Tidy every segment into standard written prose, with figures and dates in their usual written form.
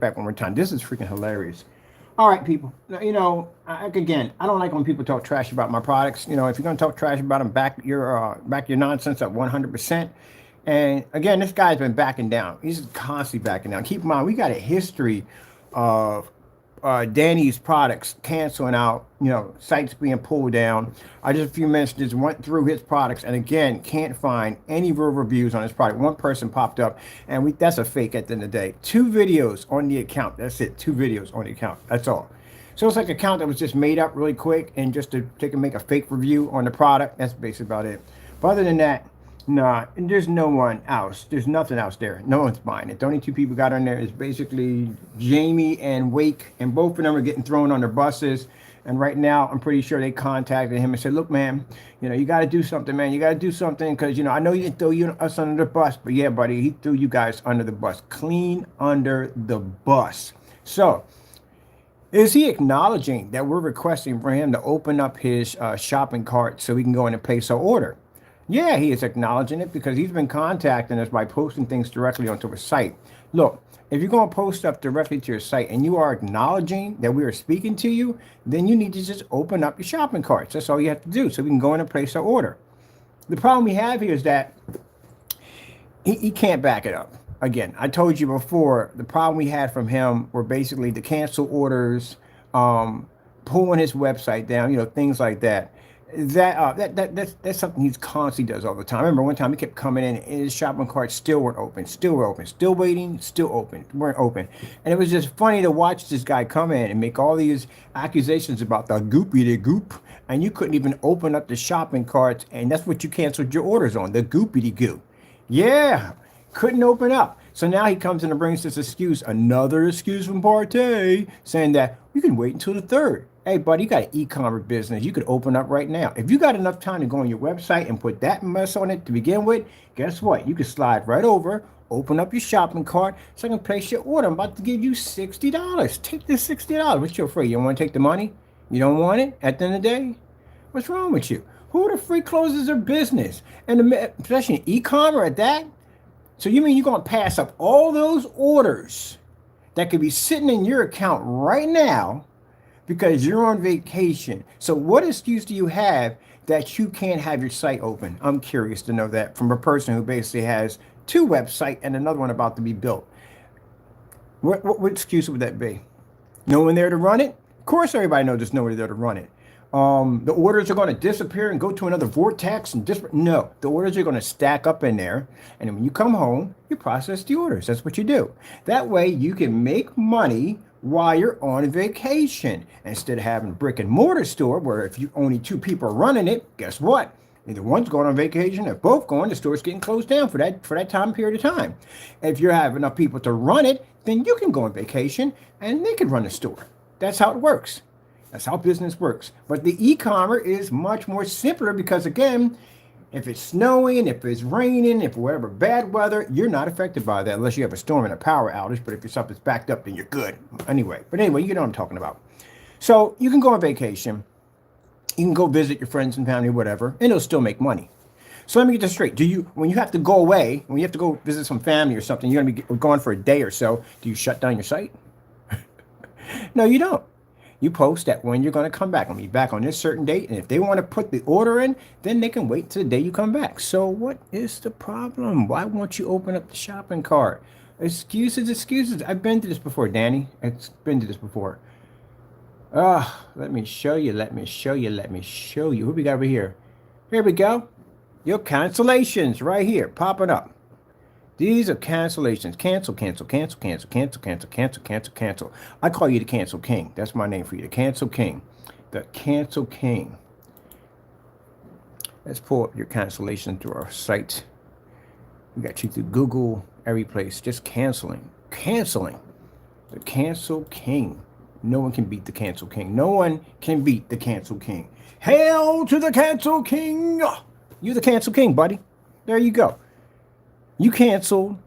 back one more time. This is freaking hilarious. All right, people. Now, again, I don't like when people talk trash about my products. If you're gonna talk trash about them, back your nonsense up 100%. And again, this guy's been backing down. He's constantly backing down. Keep in mind, we got a history of Danny's products canceling out, sites being pulled down. I just a few minutes just went through his products and again can't find any real reviews on his product. One person popped up and that's a fake at the end of the day. 2 videos on the account. That's it. 2 videos on the account. That's all. So it's like an account that was just made up really quick and just to take and make a fake review on the product. That's basically about it. But other than that, nah, there's no one else. There's nothing else there. No one's buying it. The only 2 people got on there is basically Jamie and Wake, and both of them are getting thrown on their buses. And right now, I'm pretty sure they contacted him and said, "Look, man, you got to do something, man. You got to do something because I know you throw us under the bus, but yeah, buddy, he threw you guys under the bus, clean under the bus." So, is he acknowledging that we're requesting for him to open up his shopping cart so we can go in and place our order? Yeah, he is acknowledging it because he's been contacting us by posting things directly onto his site. Look, if you're going to post stuff directly to your site and you are acknowledging that we are speaking to you, then you need to just open up your shopping carts. That's all you have to do so we can go in and place our order. The problem we have here is that he can't back it up. Again, I told you before, the problem we had from him were basically the cancel orders, pulling his website down, things like that. That's something he constantly does all the time. I remember one time he kept coming in and his shopping carts still weren't open, still waiting, still open, weren't open. And it was just funny to watch this guy come in and make all these accusations about the goop, and you couldn't even open up the shopping carts, and that's what you canceled your orders on, the goopity goop. Yeah, couldn't open up. So now he comes in and brings this excuse, another excuse from Partay, saying that we can wait until the 3rd. Hey, buddy, you got an e-commerce business. You could open up right now. If you got enough time to go on your website and put that mess on it to begin with, guess what? You can slide right over, open up your shopping cart, so I can place your order. I'm about to give you $60. Take this $60. What you afraid? You don't want to take the money? You don't want it at the end of the day? What's wrong with you? Who the freak closes their business? And especially e-commerce at that? So you mean you're going to pass up all those orders that could be sitting in your account right now because you're on vacation? So what excuse do you have that you can't have your site open? I'm curious to know that from a person who basically has 2 websites and another one about to be built. What excuse would that be? No one there to run it? Of course everybody knows there's nobody there to run it. The orders are going to disappear and go to another vortex and no, the orders are going to stack up in there, and then when you come home, you process the orders. That's what you do. That way you can make money while you're on vacation instead of having a brick and mortar store where if you only 2 people are running it, guess what? Either one's going on vacation, if both going, the store's getting closed down for that time period of time. If you have enough people to run it, then you can go on vacation and they can run the store. That's how it works. That's how business works. But the e-commerce is much more simpler because, again, if it's snowing, if it's raining, if whatever bad weather, you're not affected by that unless you have a storm and a power outage. But if your stuff is backed up, then you're good. Anyway, you know what I'm talking about. So you can go on vacation. You can go visit your friends and family, whatever, and it'll still make money. So let me get this straight. When you have to go away, when you have to go visit some family or something, you're going to be gone for a day or so, do you shut down your site? No, you don't. You post that when you're going to come back. I'm going to be back on this certain date. And if they want to put the order in, then they can wait till the day you come back. So what is the problem? Why won't you open up the shopping cart? Excuses. I've been to this before, Danny. I've been to this before. Let me show you. Who we got over here? Here we go. Your cancellations right here, popping up. These are cancellations. Cancel. I call you the Cancel King. That's my name for you, the Cancel King. The Cancel King. Let's pull up your cancellation through our site. We got you through Google, every place. Just canceling. The Cancel King. No one can beat the Cancel King. No one can beat the Cancel King. Hail to the Cancel King. You're the Cancel King, buddy. There you go. You canceled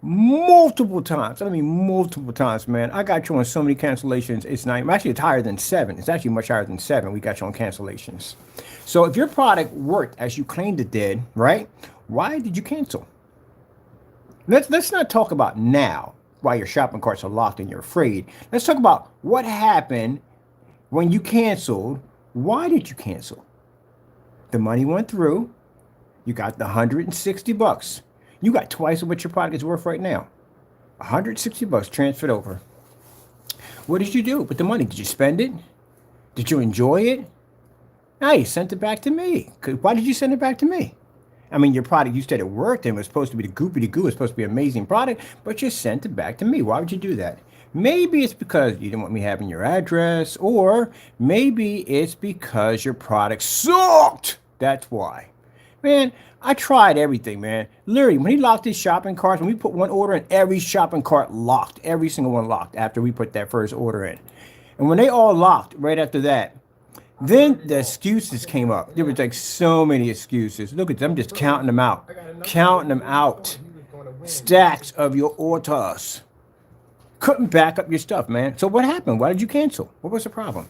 multiple times. I mean, multiple times, man. I got you on so many cancellations. It's higher than 7. It's actually much higher than 7. We got you on cancellations. So if your product worked as you claimed it did, right? Why did you cancel? Let's not talk about now. why your shopping carts are locked and you're afraid. Let's talk about what happened when you canceled. Why did you cancel? The money went through. You got the $160. You got twice of what your product is worth right now. $160 transferred over. What did you do with the money? Did you spend it? Did you enjoy it? No, you sent it back to me. Why did you send it back to me? I mean, your product, you said it worked and it was supposed to be the goopy goo. It's supposed to be an amazing product, but you sent it back to me. Why would you do that? Maybe it's because you didn't want me having your address, or maybe it's because your product sucked. That's why. Man, I tried everything, man. Literally, when he locked his shopping carts, when we put one order in, every shopping cart locked. Every single one locked after we put that first order in. And when they all locked right after that, then the excuses came up. There was like so many excuses. Look at them, I'm just counting them out. Counting them out. Stacks of your orders. Couldn't back up your stuff, man. So what happened? Why did you cancel? What was the problem?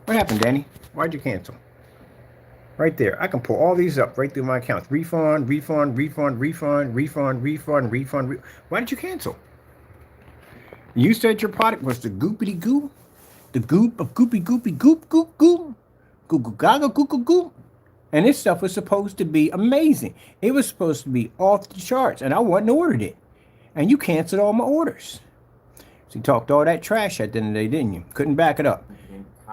What happened, Danny? Why did you cancel? Right there. I can pull all these up right through my accounts. Refund, refund, refund, refund, refund, refund, refund. Why did you cancel? You said your product was the goopity goo? The goop of goopy goopy goop goop goop. Goo goo gaga goo goo goo. And this stuff was supposed to be amazing. It was supposed to be off the charts. And I wouldn't ordered it. And you canceled all my orders. So you talked all that trash at the end of the day, didn't you? Couldn't back it up.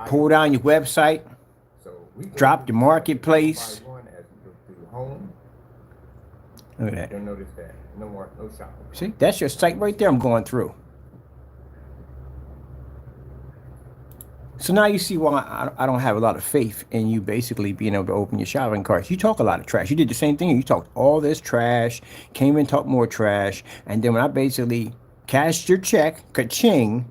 Pull down your website. Drop your marketplace. Look at that. Don't notice that. No more, no shopping. See, that's your site right there I'm going through. So now you see why I don't have a lot of faith in you basically being able to open your shopping carts. You talk a lot of trash. You did the same thing. You talked all this trash, came and talked more trash. And then when I basically cashed your check, ka-ching,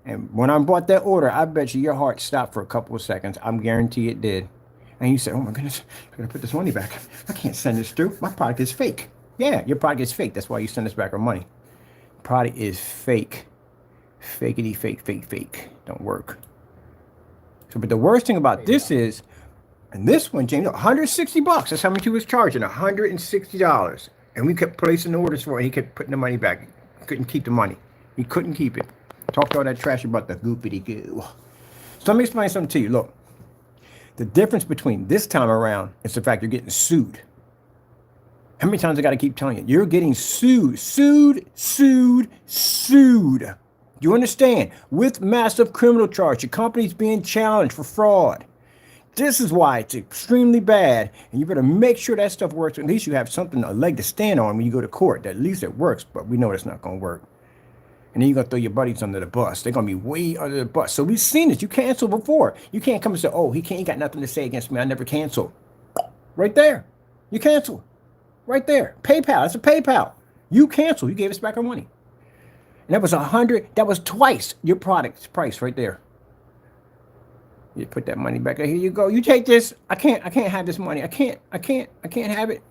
and when I bought that order, I bet you your heart stopped for a couple of seconds. I'm guarantee it did. And you said, oh my goodness, I'm going to put this money back. I can't send this through. My product is fake. Yeah, your product is fake. That's why you send us back our money. Product is fake. Fakety, fake, fake, fake. Don't work. So, but the worst thing about this is, and this one, James, $160. That's how much he was charging, $160. And we kept placing orders for it. And he kept putting the money back. He couldn't keep the money. He couldn't keep it. Talked all that trash about the goopity goo. So let me explain something to you. Look, the difference between this time around is the fact you're getting sued. How many times I got to keep telling you? You're getting sued, sued, sued, sued. You understand? With massive criminal charge. Your company's being challenged for fraud. This is why it's extremely bad. And you better make sure that stuff works. At least you have something, a leg to stand on when you go to court. At least it works, but we know it's not going to work. And then you're going to throw your buddies under the bus. They're going to be way under the bus. So we've seen this. You canceled before. You can't come and say, oh, he got nothing to say against me. I never canceled. Right there. You canceled. Right there. PayPal. That's a PayPal. You canceled. You gave us back our money. And that was that was twice your product's price right there. You put that money back. Here you go. You take this. I can't have this money. I can't have it.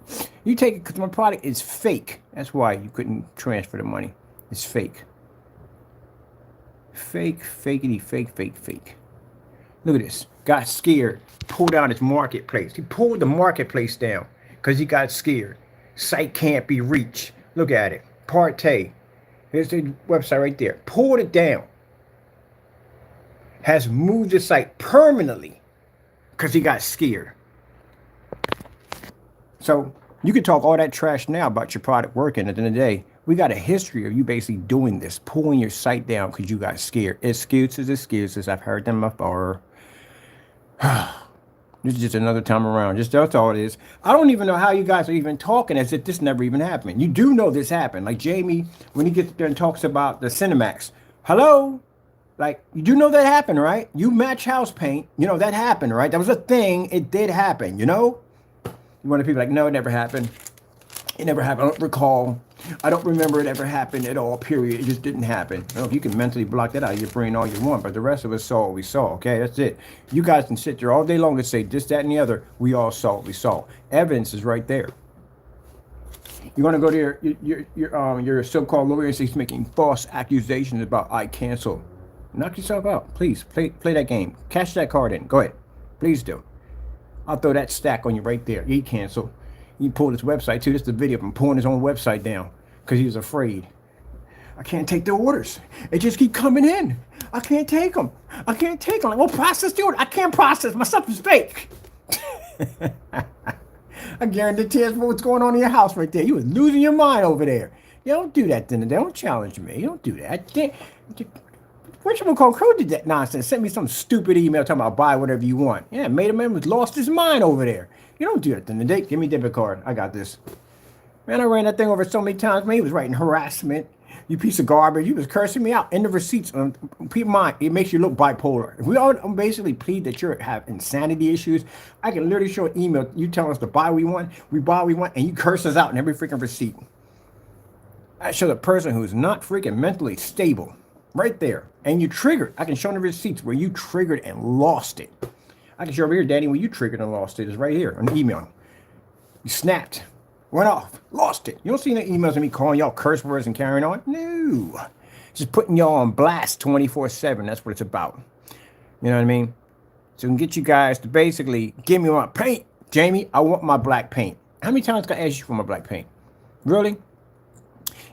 You take it because my product is fake. That's why you couldn't transfer the money. It's fake. Fake, fakety, fake, fake, fake. Look at this. Got scared. Pulled down his marketplace. He pulled the marketplace down because he got scared. Site can't be reached. Look at it. PARTAY. Here's the website right there. Pulled it down. Has moved the site permanently because he got scared. So you can talk all that trash now about your product working. At the end of the day, we got a history of you basically doing this, pulling your site down because you got scared. Excuses, excuses. I've heard them before. This is just another time around. Just that's all it is. I don't even know how you guys are even talking as if this never even happened. You do know this happened. Like Jamie, when he gets there and talks about the Cinemax. Hello? Like, you do know that happened, right? You match house paint. You know, that happened, right? That was a thing. It did happen, you know? You want to people like, no, it never happened. It never happened. I don't recall. I don't remember it ever happened at all, period. It just didn't happen. You know, if you can mentally block that out of your brain all you want, but the rest of us saw what we saw, okay? That's it. You guys can sit there all day long and say this, that, and the other. We all saw what we saw. Evidence is right there. You want to go to your so-called lawyer and say he's making false accusations about I cancel. Knock yourself out. Please, play that game. Cash that card in. Go ahead. Please do. I'll throw that stack on you right there. He canceled. He pulled his website too. This is the video of him pulling his own website down because he was afraid. I can't take the orders. They just keep coming in. I can't take them. I can't take them. Like, well, process the order. I can't process. My stuff is fake. I guarantee that's what's going on in your house right there. You was losing your mind over there. You don't do that, then. They don't challenge me. You don't do that. Richard Crow did that nonsense. Sent me some stupid email talking about buy whatever you want. Yeah, made a man was lost his mind over there. You don't do that, then. Give me a debit card. I got this. Man, I ran that thing over so many times. Man, he was writing harassment. You piece of garbage. You was cursing me out in the receipts. Keep in mind, it makes you look bipolar. If we all basically plead that you have insanity issues, I can literally show an email. You tell us to buy what we want, and you curse us out in every freaking receipt. I show the person who's not freaking mentally stable right there. And you triggered. I can show the receipts where you triggered and lost it. I can show over here, Daddy, where you triggered and lost it. It's right here on the email. You snapped. Went off, lost it. You don't see any emails of me calling y'all curse words and carrying on? No. Just putting y'all on blast 24/7. That's what it's about. You know what I mean? So we can get you guys to basically give me my paint. Jamie, I want my black paint. How many times can I ask you for my black paint? Really?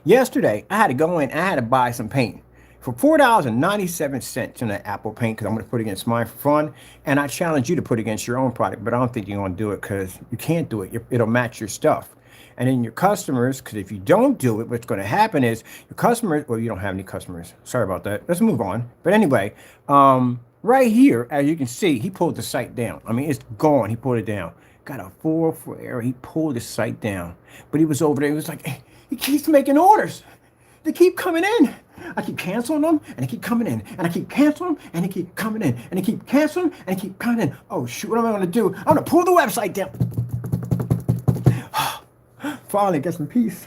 Yesterday, I had to go in, I had to buy some paint for $4.97 in that Apple paint because I'm going to put it against mine for fun. And I challenge you to put it against your own product, but I don't think you're going to do it because you can't do it. It'll match your stuff. And then your customers, because if you don't do it, what's going to happen is your customers, well, you don't have any customers. Sorry about that. Let's move on. But anyway, right here, as you can see, he pulled the site down. I mean, it's gone. He pulled it down. Got a 404 error. He pulled the site down. But he was over there. He was like, hey, he keeps making orders. They keep coming in. I keep canceling them, and they keep coming in. And I keep canceling them, and they keep coming in. And they keep canceling, and they keep coming in. Oh, shoot, what am I going to do? I'm going to pull the website down. Finally, get some peace.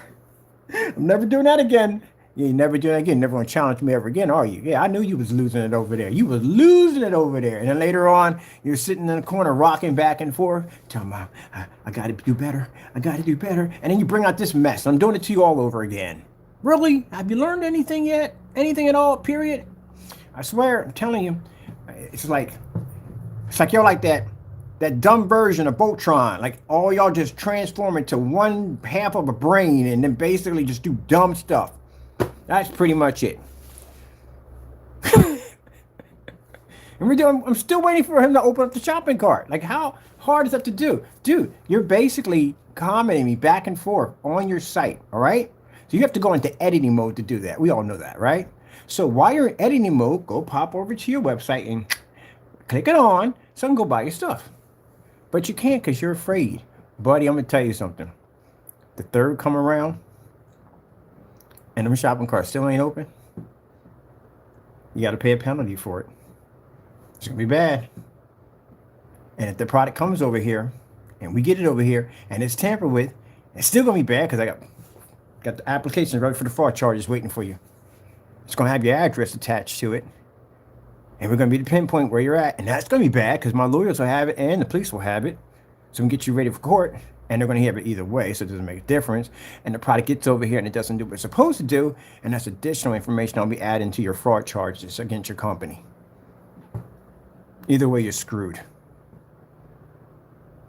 I'm never doing that again. You ain't never doing that again. Never going to challenge me ever again, are you? Yeah, I knew you was losing it over there. You was losing it over there. And then later on, you're sitting in the corner rocking back and forth. Telling me, I got to do better. I got to do better. And then you bring out this mess. I'm doing it to you all over again. Really? Have you learned anything yet? Anything at all, period? I swear, I'm telling you, it's like you're like that dumb version of Voltron. Like all y'all just transform into one half of a brain and then basically just do dumb stuff. That's pretty much it. And I'm still waiting for him to open up the shopping cart. Like how hard is that to do? Dude, you're basically commenting me back and forth on your site, all right? So you have to go into editing mode to do that. We all know that, right? So while you're in editing mode, go pop over to your website and click it on so I can go buy your stuff. But you can't because you're afraid. Buddy, I'm going to tell you something. The third come around and them shopping carts still ain't open. You got to pay a penalty for it. It's going to be bad. And if the product comes over here and we get it over here and it's tampered with, it's still going to be bad because I got the application ready for the fraud charges waiting for you. It's going to have your address attached to it. And we're going to be the pinpoint where you're at. And that's going to be bad because my lawyers will have it and the police will have it. So we can get you ready for court. And they're going to have it either way, so it doesn't make a difference. And the product gets over here and it doesn't do what it's supposed to do. And that's additional information I'll be adding to your fraud charges against your company. Either way, you're screwed.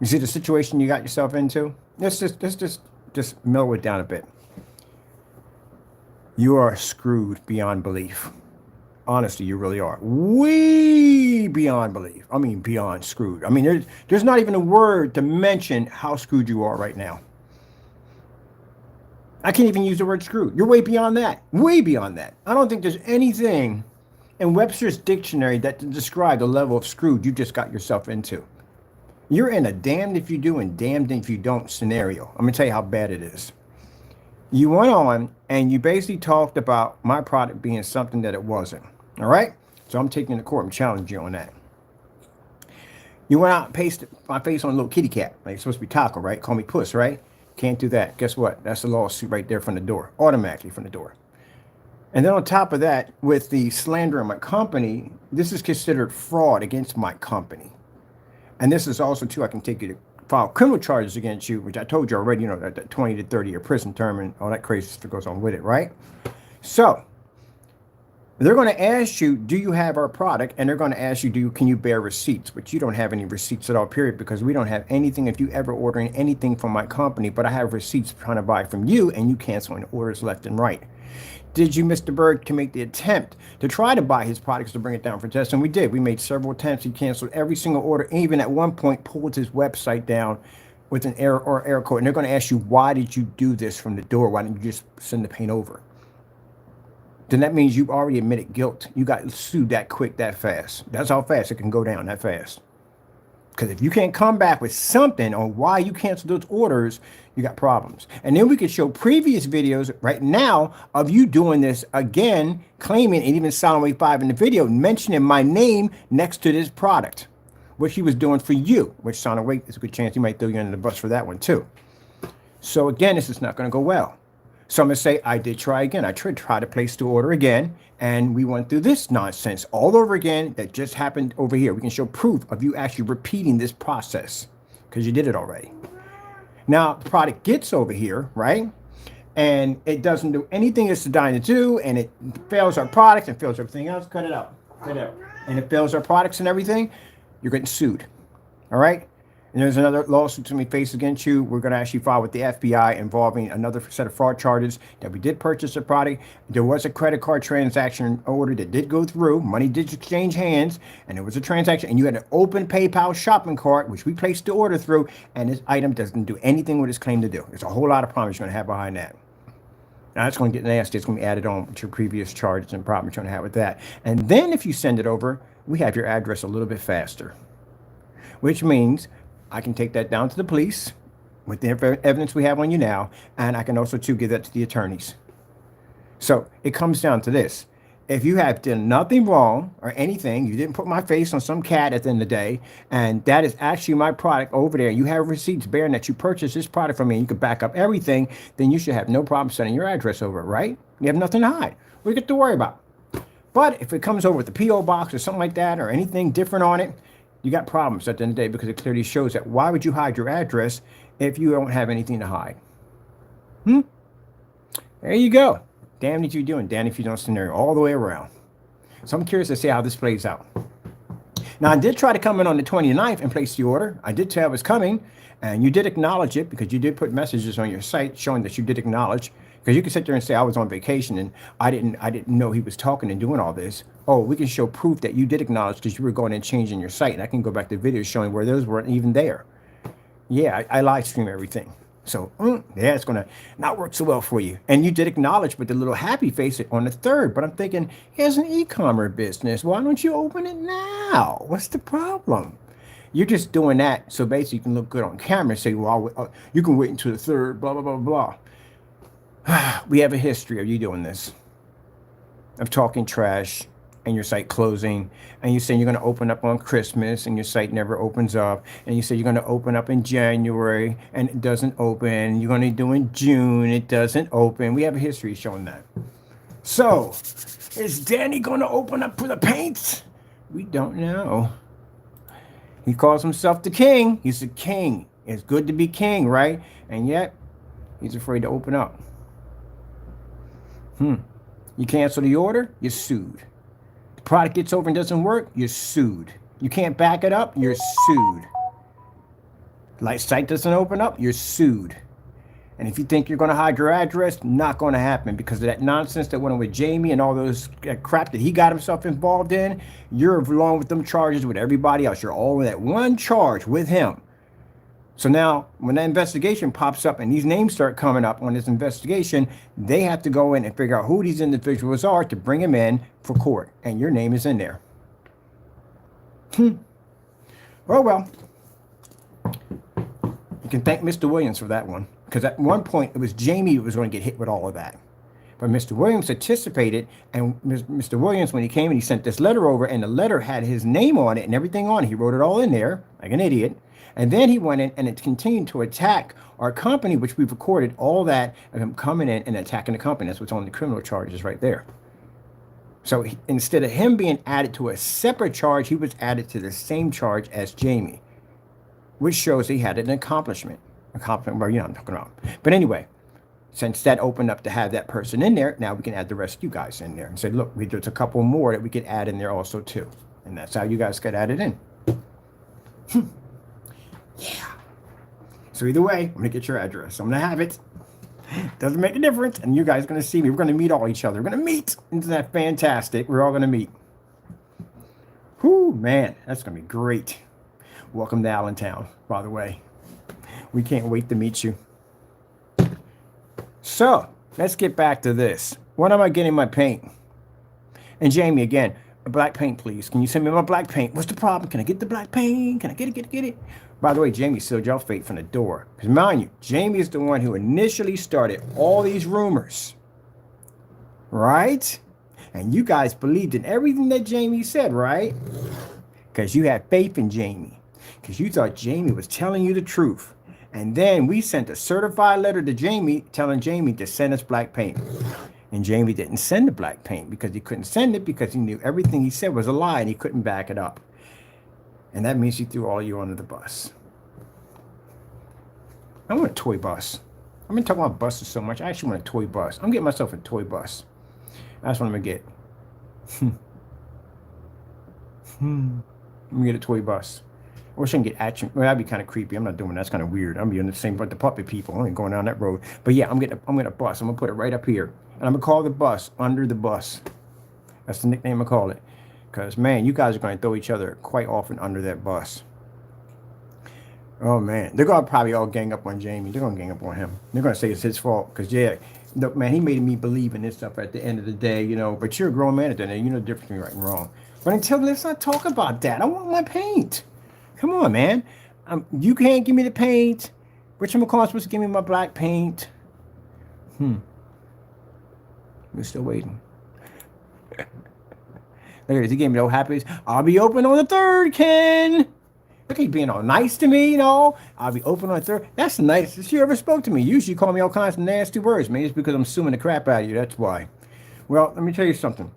You see the situation you got yourself into? Let's just mellow it down a bit. You are screwed beyond belief. Honestly, you really are. Way beyond belief. I mean, beyond screwed. I mean, there's not even a word to mention how screwed you are right now. I can't even use the word screwed. You're way beyond that. Way beyond that. I don't think there's anything in Webster's dictionary that to describe the level of screwed you just got yourself into. You're in a damned if you do and damned if you don't scenario. I'm going to tell you how bad it is. You went on and you basically talked about my product being something that it wasn't. All right? So I'm taking it to court and challenging you on that. You went out and pasted my face on a little kitty cat. Like it's supposed to be Taco, right? Call me Puss, right? Can't do that. Guess what? That's a lawsuit right there from the door. Automatically from the door. And then on top of that, with the slander of my company, this is considered fraud against my company. And this is also, too, I can take you to file criminal charges against you, which I told you already, you know, that 20 to 30 year prison term and all that crazy stuff goes on with it, right? So, They're going to ask you, do you have our product? And they're going to ask you, can you bear receipts? But you don't have any receipts at all, period, because we don't have anything if you ever ordering anything from my company, but I have receipts trying to buy from you and you canceling orders left and right. Did you, Mr. Bird, can make the attempt to try to buy his products to bring it down for test? And we did. We made several attempts. He canceled every single order, even at one point pulled his website down with an error or error code. And they're going to ask you, why did you do this from the door? Why didn't you just send the paint over? Then that means you've already admitted guilt. You got sued that quick, that fast. That's how fast it can go down, that fast. Because if you can't come back with something on why you canceled those orders, you got problems. And then we could show previous videos right now of you doing this again, claiming, and even Solomon 5 in the video, mentioning my name next to this product, which he was doing for you, which Solomon Wait, there's a good chance he might throw you under the bus for that one too. So again, this is not going to go well. So I'm going to say, I did try again. I tried to place the order again, and we went through this nonsense all over again that just happened over here. We can show proof of you actually repeating this process because you did it already. Now, the product gets over here, right? And it doesn't do anything it's designed to do, and it fails our product and fails everything else. Cut it out. Cut it out. And it fails our products and everything. You're getting sued. All right? And there's another lawsuit to be faced against you. We're going to actually file with the FBI involving another set of fraud charges that we did purchase a product. There was a credit card transaction order that did go through. Money did exchange hands, and there was a transaction. And you had an open PayPal shopping cart, which we placed the order through, and this item doesn't do anything with its claim to do. There's a whole lot of problems you're going to have behind that. Now, that's going to get nasty. It's going to be added on to your previous charges and problems you're going to have with that. And then if you send it over, we have your address a little bit faster, which means I can take that down to the police with the evidence we have on you now, and I can also, too, give that to the attorneys. So it comes down to this. If you have done nothing wrong or anything, you didn't put my face on some cat at the end of the day, and that is actually my product over there, you have receipts bearing that you purchased this product from me, and you can back up everything, then you should have no problem sending your address over, right? You have nothing to hide. What do you get to worry about? But if it comes over with the P.O. box or something like that or anything different on it, you got problems at the end of the day because it clearly shows that why would you hide your address if you don't have anything to hide? There you go. Damn if you do and damn if you don't scenario all the way around. So I'm curious to see how this plays out. Now, I did try to come in on the 29th and place the order. I did tell it was coming, and you did acknowledge it because you did put messages on your site showing that you did acknowledge. Because you can sit there and say I was on vacation and I didn't know he was talking and doing all this. Oh, we can show proof that you did acknowledge because you were going and changing your site. And I can go back to videos showing where those weren't even there. Yeah, I live stream everything. So, yeah, it's going to not work so well for you. And you did acknowledge with the little happy face on the 3rd. But I'm thinking, here's an e-commerce business. Why don't you open it now? What's the problem? You're just doing that so basically you can look good on camera and say, well, you can wait until the 3rd, blah, blah, blah, blah. We have a history of you doing this, of talking trash and your site closing, and you say you're going to open up on Christmas and your site never opens up, and you say you're going to open up in January and it doesn't open, you're going to do in June, it doesn't open. We have a history showing that. So, is Danny going to open up for the paints? We don't know. He calls himself the king. He's the king. It's good to be king, right? And yet, he's afraid to open up. You cancel the order, you're sued. The product gets over and doesn't work, you're sued. You can't back it up, you're sued. Like site doesn't open up, you're sued. And if you think you're going to hide your address, not going to happen because of that nonsense that went on with Jamie and all those crap that he got himself involved in. You're along with them charges with everybody else. You're all in that one charge with him. So now, when that investigation pops up and these names start coming up on this investigation, they have to go in and figure out who these individuals are to bring them in for court. And your name is in there. Well. You can thank Mr. Williams for that one. Because at one point, it was Jamie who was going to get hit with all of that. But Mr. Williams anticipated, and Mr. Williams, when he came and he sent this letter over, and the letter had his name on it and everything on it. He wrote it all in there, like an idiot. And then he went in and it continued to attack our company, which we've recorded all that of him coming in and attacking the company. That's what's on the criminal charges right there. So instead of him being added to a separate charge, he was added to the same charge as Jamie, which shows he had an accomplishment. Well, you know what I'm talking about. But anyway, Since that opened up to have that person in there, now we can add the rest of you guys in there and say, look, there's a couple more that we could add in there also too. And that's how you guys get added in. Yeah. So either way, I'm going to get your address. I'm going to have it. Doesn't make a difference. And you guys are going to see me. We're going to meet all each other. We're going to meet. Isn't that fantastic? We're all going to meet. Whoo, man, that's going to be great. Welcome to Allentown, by the way. We can't wait to meet you. So, let's get back to this. When am I getting my paint? And Jamie, again, black paint, please. Can you send me my black paint? What's the problem? Can I get the black paint? Can I get it? By the way, Jamie sealed y'all fate from the door. Because mind you, Jamie is the one who initially started all these rumors. Right? And you guys believed in everything that Jamie said, right? Because you had faith in Jamie. Because you thought Jamie was telling you the truth. And then we sent a certified letter to Jamie telling Jamie to send us black paint. And Jamie didn't send the black paint because he couldn't send it because he knew everything he said was a lie and he couldn't back it up. And that means he threw all you under the bus. I want a toy bus. I've been talking about buses so much. I actually want a toy bus. I'm getting myself a toy bus. That's what I'm going to get. I'm going to get a toy bus. I wish I can get action. Well, that'd be kind of creepy. I'm not doing that. That's kind of weird. I'm being the same but the puppet people. I ain't going down that road. But yeah, I'm getting a bus. I'm gonna put it right up here. And I'm gonna call the bus Under the Bus. That's the nickname I call it. Because man, you guys are gonna throw each other quite often under that bus. Oh man. They're gonna probably all gang up on Jamie. They're gonna gang up on him. They're gonna say it's his fault. Because yeah, look, man, he made me believe in this stuff at the end of the day, you know, but you're a grown man at the end. You know the difference between right and wrong. But until then, let's not talk about that. I want my paint. Come on, man. You can't give me the paint. Which McCall's supposed to give me my black paint. We're still waiting. Look at this. He gave me no happiness. I'll be open on the 3rd, Ken. Look, he's being all nice to me, you know. I'll be open on the 3rd. That's the nicest you ever spoke to me. Usually you call me all kinds of nasty words, man. It's because I'm suing the crap out of you. That's why. Well, let me tell you something.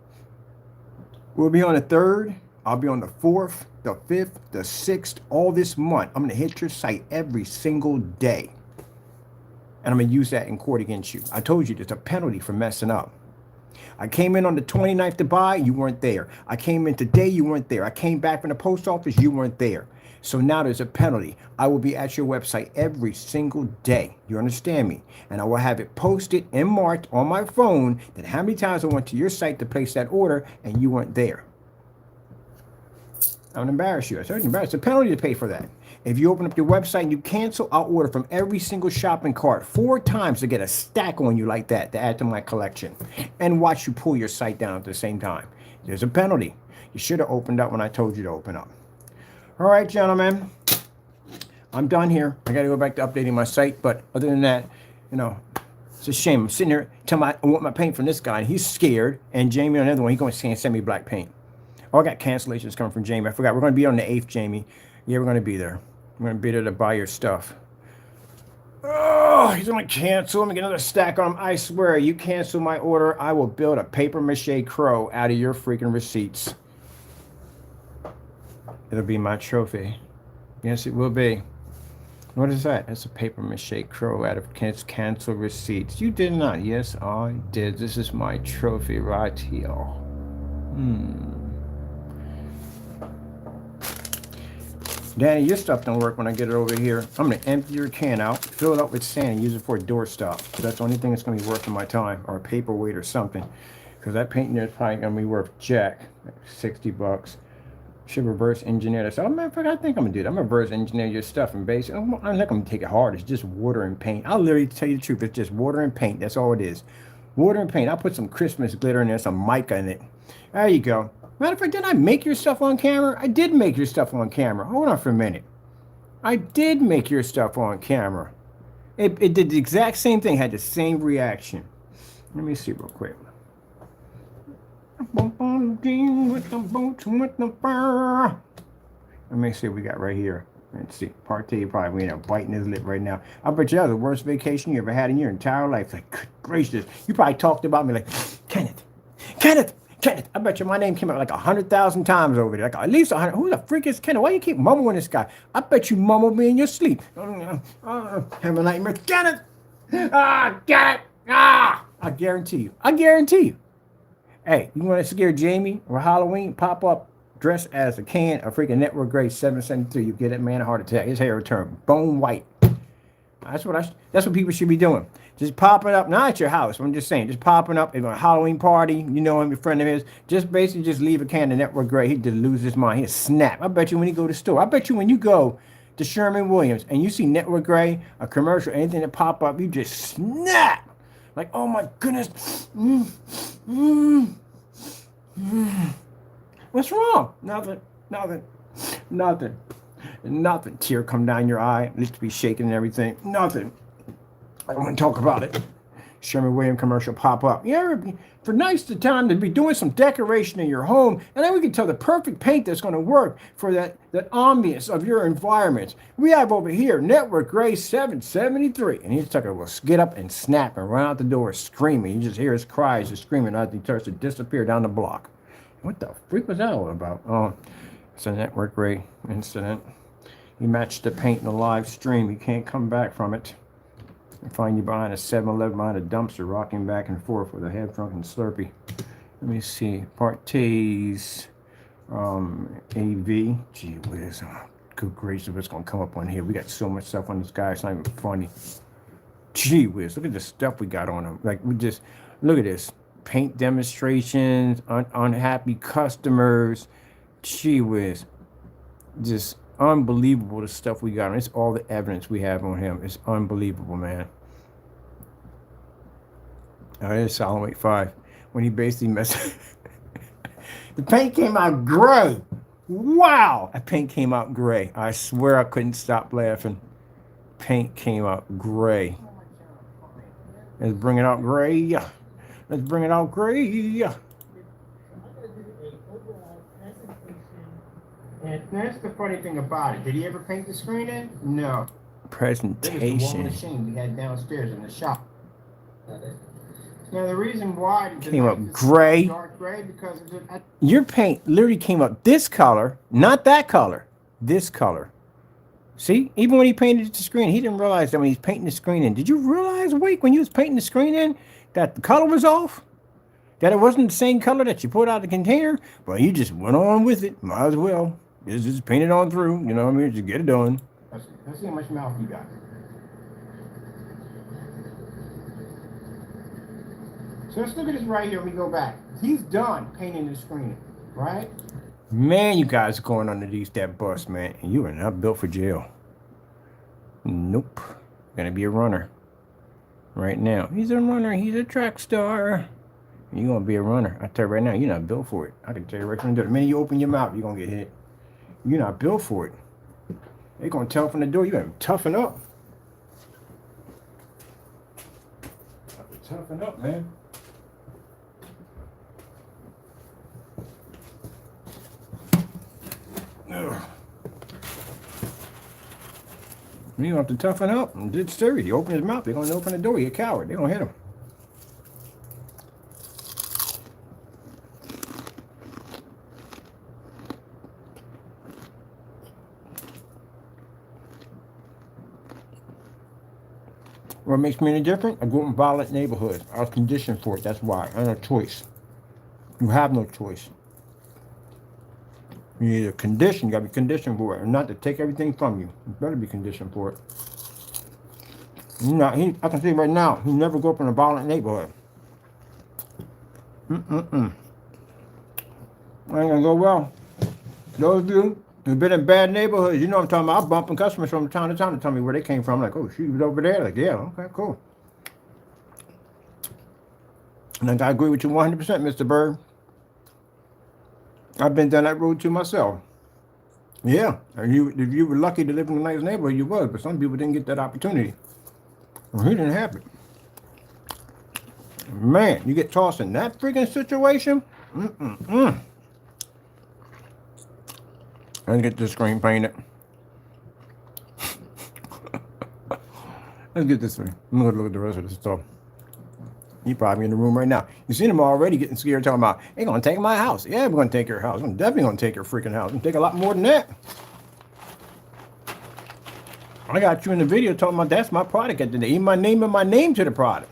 We'll be on the 3rd. I'll be on the 4th, the 5th, the 6th, all this month. I'm going to hit your site every single day. And I'm going to use that in court against you. I told you there's a penalty for messing up. I came in on the 29th to buy, you weren't there. I came in today, you weren't there. I came back from the post office, you weren't there. So now there's a penalty. I will be at your website every single day. You understand me? And I will have it posted and marked on my phone that how many times I went to your site to place that order and you weren't there. I'm going to embarrass you. I said embarrass. It's a penalty to pay for that. If you open up your website and you cancel, I'll order from every single shopping cart 4 times to get a stack on you like that to add to my collection. And watch you pull your site down at the same time. There's a penalty. You should have opened up when I told you to open up. All right, gentlemen. I'm done here. I got to go back to updating my site. But other than that, you know, it's a shame. I'm sitting here telling I want my paint from this guy. And he's scared. And Jamie on the other one, he's going to send me black paint. Oh, I got cancellations coming from Jamie. I forgot. We're going to be on the 8th, Jamie. Yeah, we're going to be there. We're going to be there to buy your stuff. Oh, he's going to cancel. I'm going to get another stack on him. I swear, you cancel my order, I will build a paper mache crow out of your freaking receipts. It'll be my trophy. Yes, it will be. What is that? That's a paper mache crow out of cancel receipts. You did not. Yes, I did. This is my trophy right here. Danny, your stuff don't work when I get it over here. I'm going to empty your can out, fill it up with sand, and use it for a doorstop. That's the only thing that's going to be worth my time, or a paperweight or something. Because that paint in there is probably going to be worth jack, like $60. Should reverse engineer this. Oh, man, I think I'm going to do that. I'm going to reverse engineer your stuff and base. I'm not going to take it hard. It's just water and paint. I'll literally tell you the truth. It's just water and paint. That's all it is. Water and paint. I'll put some Christmas glitter in there, some mica in it. There you go. Matter of fact, didn't I make your stuff on camera? I did make your stuff on camera. Hold on for a minute. I did make your stuff on camera. It did the exact same thing, had the same reaction. Let me see real quick. Let me see what we got right here. Let's see. Partay probably ain't biting his lip right now. I bet you that was the worst vacation you ever had in your entire life. Like, good gracious. You probably talked about me like, Kenneth. I bet you my name came out like 100,000 times over there. Like at least 100. Who the freak is Kenneth? Why you keep mumbling this guy? I bet you mumble me in your sleep. Have a nightmare. Kenneth! Ah, got it! I guarantee you. I guarantee you. Hey, you want to scare Jamie or Halloween? Pop up, dress as a can of freaking Network Grade 773. You get that man a heart attack. His hair will turn bone white. That's what people should be doing. Just popping up, not at your house. I'm just saying, just popping up at a Halloween party. You know him, a friend of his. Just basically just leave a can of Network Grade. He'd just lose his mind. He'd snap. I bet you when you go to the store. I bet you when you go to Sherman Williams and you see Network Grade, a commercial, anything that pop up, you just snap. Like, oh my goodness. What's wrong? Nothing. Nothing. Tear come down your eye. Lips be shaking and everything. Nothing. I don't want to talk about it. Sherman Williams commercial pop up. Yeah, for nice the time to be doing some decoration in your home, and then we can tell the perfect paint that's going to work for that ambience of your environment. We have over here Network Grade 773, and he just took a little get up and snap and run out the door screaming. You just hear his cries, just screaming as he starts to disappear down the block. What the freak was that all about? Oh, it's a Network Grade incident. He matched the paint in the live stream. You can't come back from it. I find you behind a 7-Eleven, behind a dumpster, rocking back and forth with a half-drunk and Slurpee. Let me see. Partay's AV. Gee whiz. Oh, good gracious, what's going to come up on here? We got so much stuff on this guy. It's not even funny. Gee whiz. Look at the stuff we got on him. Like, look at this. Paint demonstrations, unhappy customers. Gee whiz. Just unbelievable the stuff we got on. It's all the evidence we have on him. It's unbelievable, man. Oh, there's Solid Weight 5. When he basically messed the paint came out gray. Wow! The paint came out gray. I swear I couldn't stop laughing. Paint came out gray. Let's bring it out gray. Let's bring it out gray. And that's the funny thing about it. Did he ever paint the screen in? No. Presentation. It was the one machine we had downstairs in the shop. Now the reason why it came up gray. Dark gray because your paint literally came up this color, not that color. This color. See, even when he painted the screen, he didn't realize that when he's painting the screen in. Did you realize, Wake, when you was painting the screen in, that the color was off? That it wasn't the same color that you put out the container? Well, you just went on with it. Might as well. Just paint it on through. You know what I mean? Just get it done. Let's see how much mouth you got. So let's look at this right here. We go back. He's done painting the screen, right? Man, you guys are going underneath that bus, man. And you are not built for jail. Nope. Gonna be a runner. Right now. He's a runner. He's a track star. You're gonna be a runner. I tell you right now, you're not built for it. I can tell you right from the door. The minute you open your mouth, you're gonna get hit. You're not built for it. They're gonna tell from the door. You gotta toughen up. Toughen up, man. Ugh. You have to toughen up. It's serious. You open his mouth, they're gonna open the door. You're a coward. They're gonna hit him. What makes me any different? I grew up in violent neighborhoods. I was conditioned for it. That's why. I have no choice. You have no choice. You need a condition. You got to be conditioned for it, and not to take everything from you. You better be conditioned for it. I can see right now, he never grew up in a violent neighborhood. Ain't gonna go well. Those of you who've been in bad neighborhoods, you know what I'm talking about. I'm bumping customers from town to town to tell me where they came from. Like, oh, she was over there. Like, yeah, okay, cool. And I agree with you 100%, Mr. Bird. I've been down that road too myself. Yeah, and if you were lucky to live in a nice neighborhood, you was, but some people didn't get that opportunity. Well, he didn't have it. Man, you get tossed in that freaking situation? Let's get this screen painted. Let's get this thing. I'm gonna look at the rest of this stuff. He probably in the room right now. You seen him already getting scared, talking about, "Ain't gonna take my house." Yeah, we're gonna take your house. I'm definitely gonna take your freaking house. I'm gonna take a lot more than that. I got you in the video talking about that's my product at the day. Even my name and my name to the product.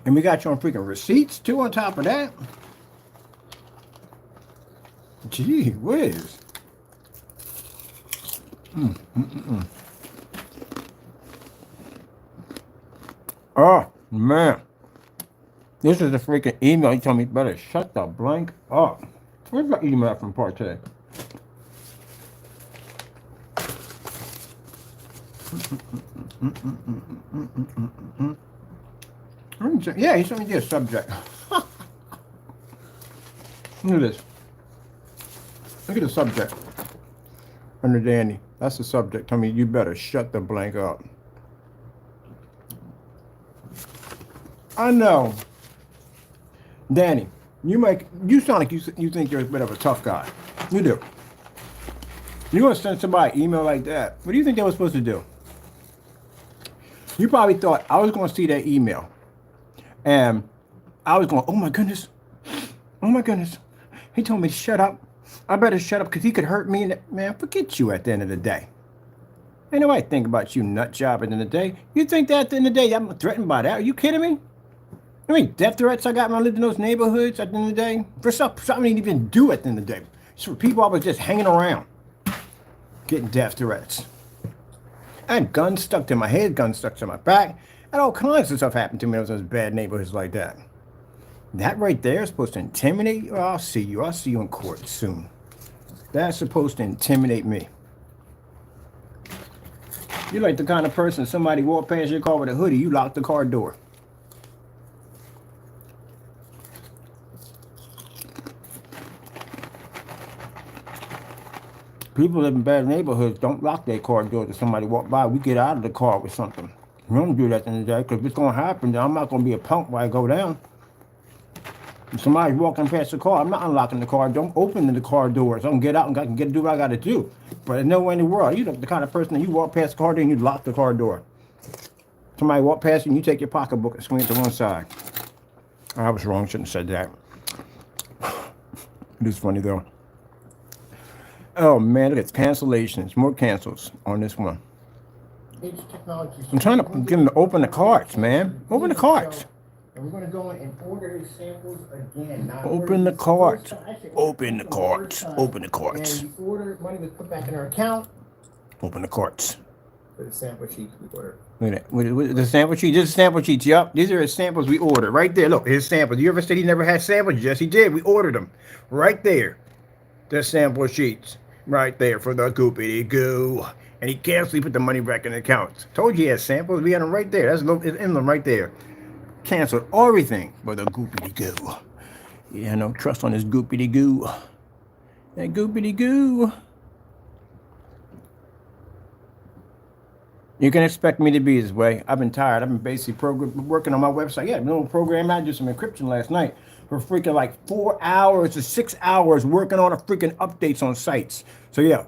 And we got you on freaking receipts too on top of that. Gee whiz. Oh, man. This is a freaking email. You told me better shut the blank up. Where's my email from Partay? Yeah, he sent me this subject. Look at this. Look at the subject. Under Danny. That's the subject. Tell me you better shut the blank up. I know. Danny, you sound like you think you're a bit of a tough guy. You do. You're going to send somebody an email like that. What do you think they were supposed to do? You probably thought I was going to see that email. And I was going, oh my goodness. Oh my goodness. He told me to shut up. I better shut up because he could hurt me. Man, forget you at the end of the day. Ain't nobody think about you nut job at the end of the day. You think that at the end of the day I'm threatened by that? Are you kidding me? I mean, death threats I got when I lived in those neighborhoods at the end of the day. For something I didn't even do at the end of the day. It's for people I was just hanging around. Getting death threats. I had guns stuck to my head, guns stuck to my back. And all kinds of stuff happened to me in those bad neighborhoods like that. That right there is supposed to intimidate you. I'll see you. I'll see you in court soon. That's supposed to intimidate me. You're like the kind of person, somebody walk past your car with a hoodie, you lock the car door. People live in bad neighborhoods don't lock their car doors if somebody walk by. We get out of the car with something. We don't do that at the end of the day because if it's going to happen, then I'm not going to be a punk while I go down. If somebody's walking past the car, I'm not unlocking the car. Don't open the car doors. I can get out and I can do what I got to do. But there's no way in the world. You're the kind of person that you walk past the car door and you lock the car door. Somebody walk past you and you take your pocketbook and swing it to one side. I was wrong. Shouldn't have said that. It is funny though. Oh man, look at cancellations. More cancels on this one. I'm trying to get him to open the carts, man. Open the carts. And we're going to go in and order his samples again. Open the carts. Open the carts. Open the carts. And the order money was put back in our account. Open the carts. For the sample sheets we ordered. Look at that. The sample sheet. This is sample sheets. Yup. These are the samples we ordered. Right there. Look, his samples. You ever said he never had samples? Yes, he did. We ordered them. Right there. The sample sheets. Right there for the goopity goo. And he canceled. Put the money back in the account. Told you he had samples. We had them right there. That's his emblem right there. Canceled everything but the goopity goo. Yeah, no trust on this goopity goo. That goopity goo. You can expect me to be this way. I've been tired. I've been basically working on my website. Yeah, no program. I did some encryption last night for freaking like 4 hours to 6 hours working on a freaking updates on sites. So yeah.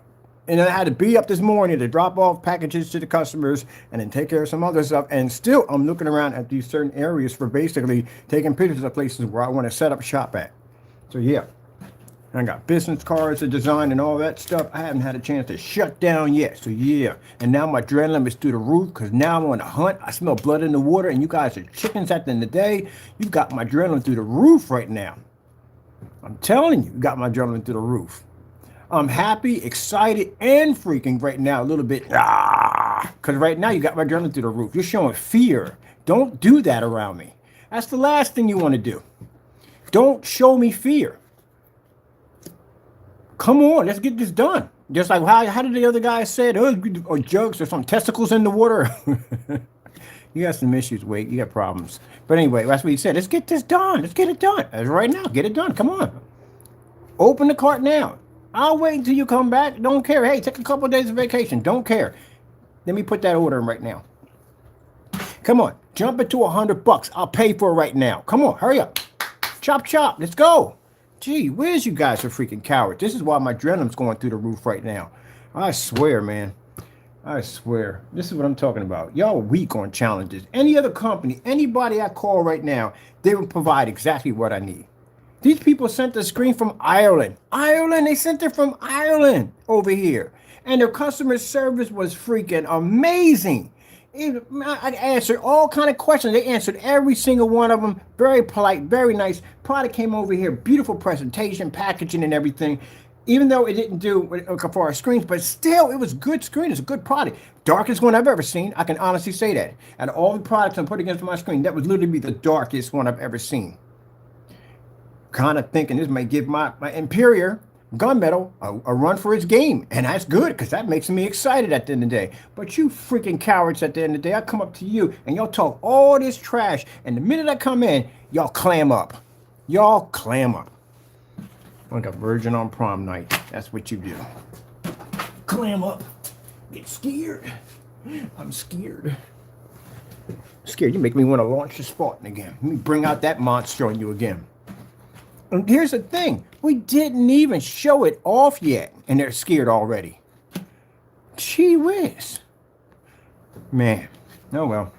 And I had to be up this morning to drop off packages to the customers and then take care of some other stuff. And still, I'm looking around at these certain areas for basically taking pictures of places where I want to set up shop at. So, yeah. I got business cards to design and all that stuff. I haven't had a chance to shut down yet. So, yeah. And now my adrenaline is through the roof because now I'm on a hunt. I smell blood in the water and you guys are chickens at the end of the day. You've got my adrenaline through the roof right now. I'm telling you, got my adrenaline through the roof. I'm happy, excited, and freaking right now a little bit. Because right now you got my adrenaline through the roof. You're showing fear. Don't do that around me. That's the last thing you want to do. Don't show me fear. Come on, let's get this done. Just like how did the other guy say it? Or jugs or some testicles in the water. You got some issues, Wade. You got problems. But anyway, that's what he said. Let's get this done. Let's get it done. That's right now. Get it done. Come on. Open the cart now. I'll wait until you come back. Don't care. Hey, take a couple of days of vacation. Don't care. Let me put that order in right now. Come on. Jump it to $100. I'll pay for it right now. Come on. Hurry up. Chop, chop. Let's go. Gee, where's you guys are freaking cowards? This is why my adrenaline's going through the roof right now. I swear, man. I swear. This is what I'm talking about. Y'all weak on challenges. Any other company, anybody I call right now, they will provide exactly what I need. These people sent the screen from Ireland. Ireland, they sent it from Ireland over here. And their customer service was freaking amazing. I answered all kind of questions. They answered every single one of them. Very polite, very nice. Product came over here, beautiful presentation, packaging, and everything. Even though it didn't do for our screens, but still, it was good screen. It's a good product. Darkest one I've ever seen. I can honestly say that. Out of all the products I'm putting against my screen, that would literally be the darkest one I've ever seen. Kind of thinking this may give my Imperial gunmetal a run for its game, and that's good because that makes me excited at the end of the day. But you freaking cowards, at the end of the day, I come up to you and y'all talk all this trash, and the minute I come in, y'all clam up. Y'all clam up like a virgin on prom night. That's what you do. Clam up. Get scared. I'm scared. Scared. You make me want to launch the Spartan again. Let me bring out that monster on you again. And here's the thing. We didn't even show it off yet, and they're scared already. Gee whiz. Man. Oh, well.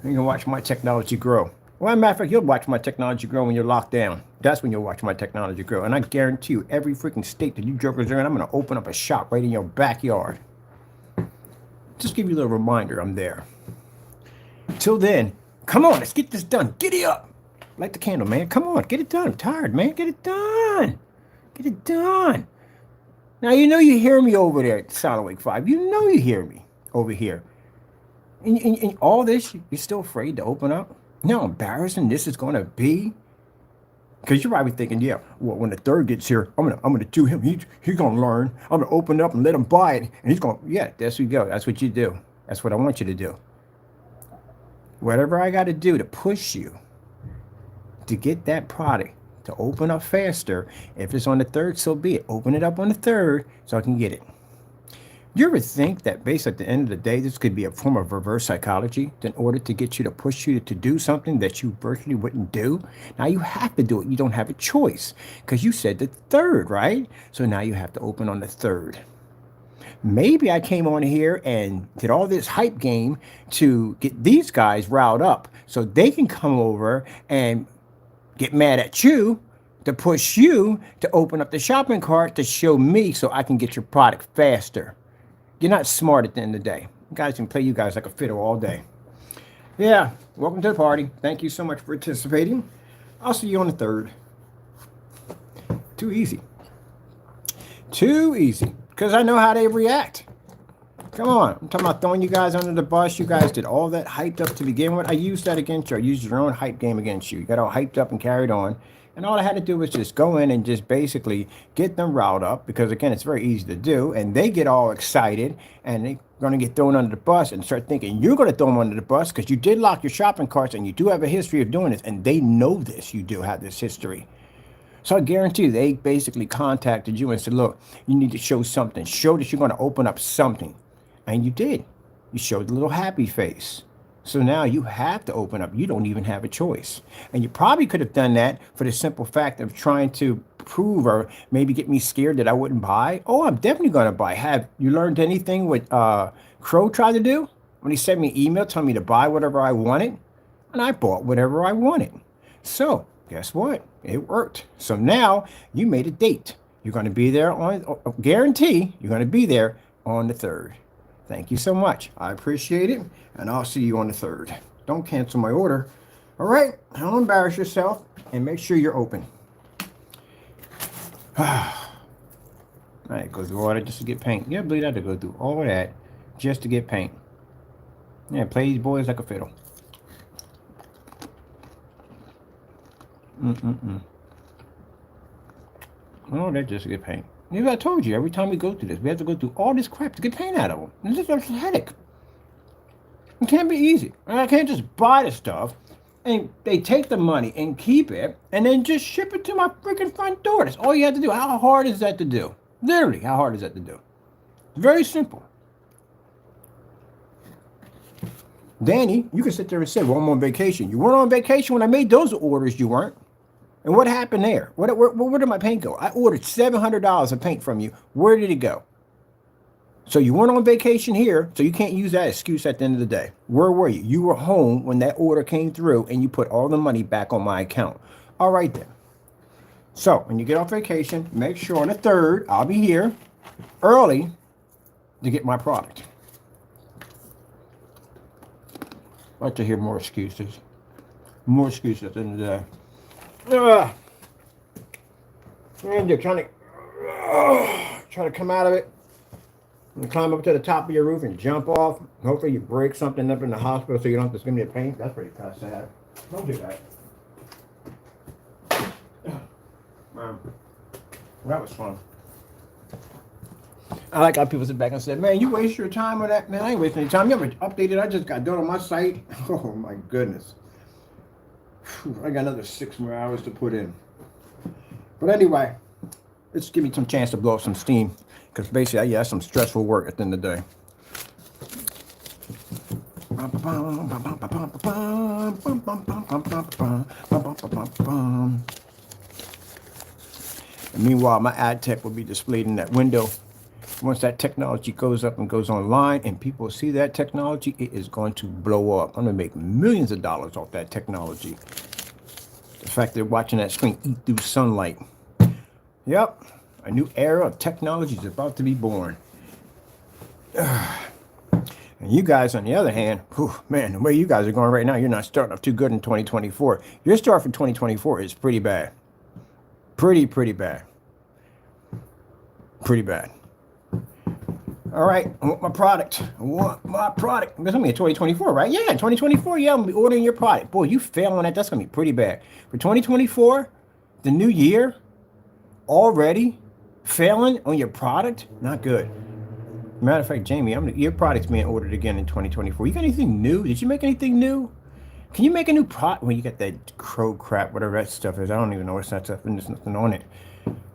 You can watch my technology grow. Well, as a matter of fact, you'll watch my technology grow when you're locked down. That's when you'll watch my technology grow. And I guarantee you, every freaking state that you jokers are in, I'm going to open up a shop right in your backyard. Just give you a little reminder, I'm there. Till then, come on, let's get this done. Giddy up. Light the candle, man. Come on, get it done. I'm tired, man. Get it done. Get it done. Now, you know you hear me over there at Solid Wake 5. You know you hear me over here. And all this, you're still afraid to open up? You know how embarrassing this is going to be? Because you're probably thinking, yeah, well, when the third gets here, I'm gonna do him. He's going to learn. I'm going to open up and let him buy it. And he's going, yeah, that's what you go. That's what you do. That's what I want you to do. Whatever I got to do to push you to get that product to open up faster. If it's on the third, so be it. Open it up on the third so I can get it. You ever think that based at the end of the day, this could be a form of reverse psychology in order to get you to push you to do something that you virtually wouldn't do? Now you have to do it. You don't have a choice because you said the third, right? So now you have to open on the third. Maybe I came on here and did all this hype game to get these guys riled up so they can come over and get mad at you to push you to open up the shopping cart to show me so I can get your product faster. You're not smart at the end of the day. You guys can play you guys like a fiddle all day. Yeah, welcome to the party. Thank you so much for participating. I'll see you on the third. Too easy. Too easy. Because I know how they react. Come on. I'm talking about throwing you guys under the bus. You guys did all that hyped up to begin with. I used that against you. I used your own hype game against you. You got all hyped up and carried on. And all I had to do was just go in and just basically get them riled up. Because, again, it's very easy to do. And they get all excited. And they're going to get thrown under the bus and start thinking you're going to throw them under the bus. Because you did lock your shopping carts. And you do have a history of doing this. And they know this. You do have this history. So I guarantee you, they basically contacted you and said, look, you need to show something. Show that you're going to open up something. And you did. You showed the little happy face. So now you have to open up. You don't even have a choice. And you probably could have done that for the simple fact of trying to prove or maybe get me scared that I wouldn't buy. Oh, I'm definitely going to buy. Have you learned anything what Crow tried to do? When he sent me an email telling me to buy whatever I wanted. And I bought whatever I wanted. So guess what? It worked. So now you made a date. You're going to be there on, guarantee you're going to be there on the 3rd. Thank you so much. I appreciate it. And I'll see you on the 3rd. Don't cancel my order. All right. Don't embarrass yourself. And make sure you're open. All right. Go through all that just to get paint. Yeah, I believe I had to go through all of that just to get paint. Yeah, play these boys like a fiddle. Oh, that just to get paint. Maybe I told you, every time we go through this, we have to go through all this crap to get paint out of them. And this is a headache. It can't be easy. I can't just buy the stuff and they take the money and keep it and then just ship it to my freaking front door. That's all you have to do. How hard is that to do? Literally, how hard is that to do? Very simple. Danny, you can sit there and say, well, I'm on vacation. You weren't on vacation when I made those orders, you weren't. And what happened there? Where did my paint go? I ordered $700 of paint from you. Where did it go? So you weren't on vacation here, so you can't use that excuse at the end of the day. Where were you? You were home when that order came through and you put all the money back on my account. All right then. So when you get off vacation, make sure on the 3rd, I'll be here early to get my product. I like to hear more excuses. More excuses at the end of the day. And you're trying to come out of it and climb up to the top of your roof and jump off. Hopefully you break something up in the hospital so you don't have to give me a pain. That's pretty kind of sad. Don't do that. Wow. That was fun. I like how people sit back and say, man, you waste your time on that. Man, I ain't wasting any time. You ever updated? I just got done on my site. Oh my goodness. Whew, I got another 6 more hours to put in. But anyway, let's give me some chance to blow up some steam. Because basically, yeah, that's some stressful work at the end of the day. And meanwhile, my ad tech will be displayed in that window. Once that technology goes up and goes online and people see that technology, it is going to blow up. I'm going to make millions of dollars off that technology. The fact they're watching that screen eat through sunlight. Yep, a new era of technology is about to be born. And you guys, on the other hand, whew, man, the way you guys are going right now, you're not starting off too good in 2024. Your start for 2024 is pretty bad. Pretty bad. Pretty bad. All right, I want my product. I want my product. That's going to be in 2024, right? Yeah, 2024, yeah, I'm going to be ordering your product. Boy, you fail on that, that's going to be pretty bad. For 2024, the new year, already failing on your product? Not good. Matter of fact, Jamie, your product's being ordered again in 2024. You got anything new? Did you make anything new? Can you make a new product? Well, you got that crow crap, whatever that stuff is. I don't even know what's that stuff, and there's nothing on it.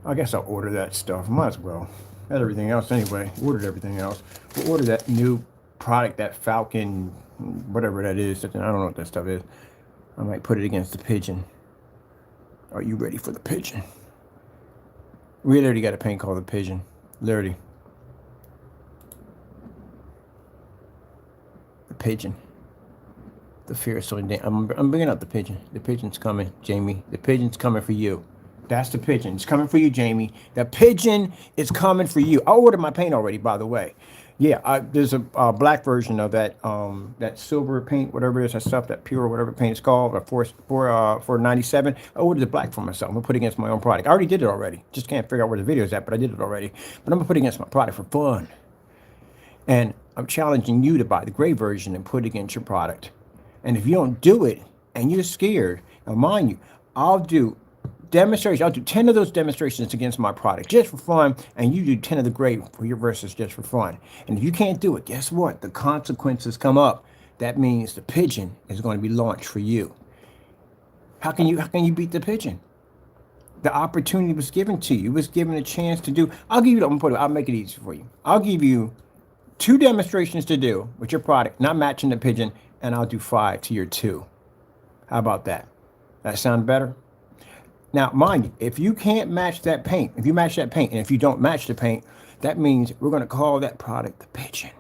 I guess I'll order that stuff. Might as well. Got everything else anyway. Ordered everything else. We'll order that new product, that Falcon, whatever that is. I don't know what that stuff is. I might put it against the pigeon. Are you ready for the pigeon? We already got a paint called the pigeon. Literally. The pigeon. The fear is so I'm bringing out the pigeon. The pigeon's coming, Jamie. The pigeon's coming for you. That's the pigeon. It's coming for you, Jamie. The pigeon is coming for you. I ordered my paint already, by the way. Yeah, there's a black version of that that silver paint, whatever it is, that stuff, that pure, whatever paint it's called, for 97. I ordered the black for myself. I'm gonna put it against my own product. I already did it already. Just can't figure out where the video is at, but I did it already. But I'm gonna put it against my product for fun. And I'm challenging you to buy the gray version and put it against your product. And if you don't do it and you're scared, now mind you, I'll do demonstrations. I'll do 10 of those demonstrations against my product just for fun, and you do 10 of the gray for your versus just for fun. And if you can't do it, guess what? The consequences come up. That means the pigeon is going to be launched for you. How can you beat the pigeon? The opportunity was given to you. It was given a chance to do. I'll make it easy for you. I'll give you 2 demonstrations to do with your product, not matching the pigeon, and I'll do 5 to your 2. How about that? That sound better? Now, mind you, if you can't match that paint, if you match that paint, and if you don't match the paint, that means we're going to call that product the pigeon.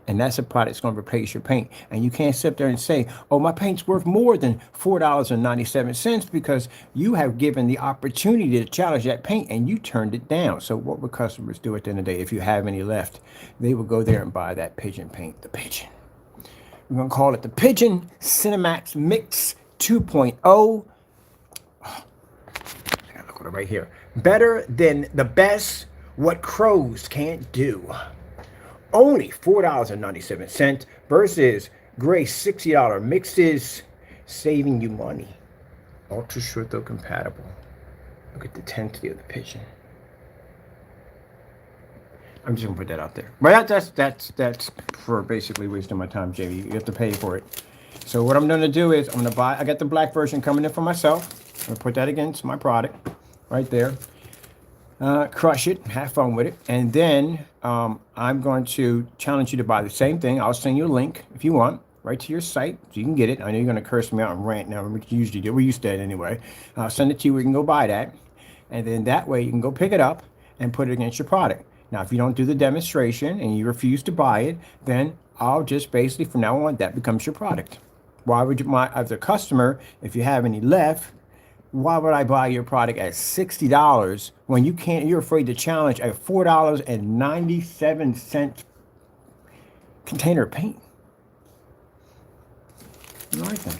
And that's a product that's going to replace your paint. And you can't sit there and say, oh, my paint's worth more than $4.97 because you have given the opportunity to challenge that paint and you turned it down. So what would customers do at the end of the day if you have any left? They will go there and buy that pigeon paint, the pigeon. We're going to call it the Pigeon Cinemax Mix 2.0. Oh, I got to look at it right here. Better than the best, what crows can't do. Only $4.97 versus gray $60 mixes, saving you money. Ultra short though compatible. Look at the intensity of the pigeon. I'm just gonna put that out there. But that's for basically wasting my time, Jamie. You have to pay for it. So what I'm gonna do is I got the black version coming in for myself. I'm gonna put that against my product right there. Crush it, have fun with it, and then I'm going to challenge you to buy the same thing. I'll send you a link if you want, right to your site, so you can get it. I know you're going to curse me out and rant now. We usually do. We used to anyway. I'll send it to you. We can go buy that, and then that way you can go pick it up and put it against your product. Now, if you don't do the demonstration and you refuse to buy it, then I'll just basically from now on that becomes your product. Why would you, as a customer, if you have any left? Why would I buy your product at $60 when you're afraid to challenge a $4.97 container of paint? All right then.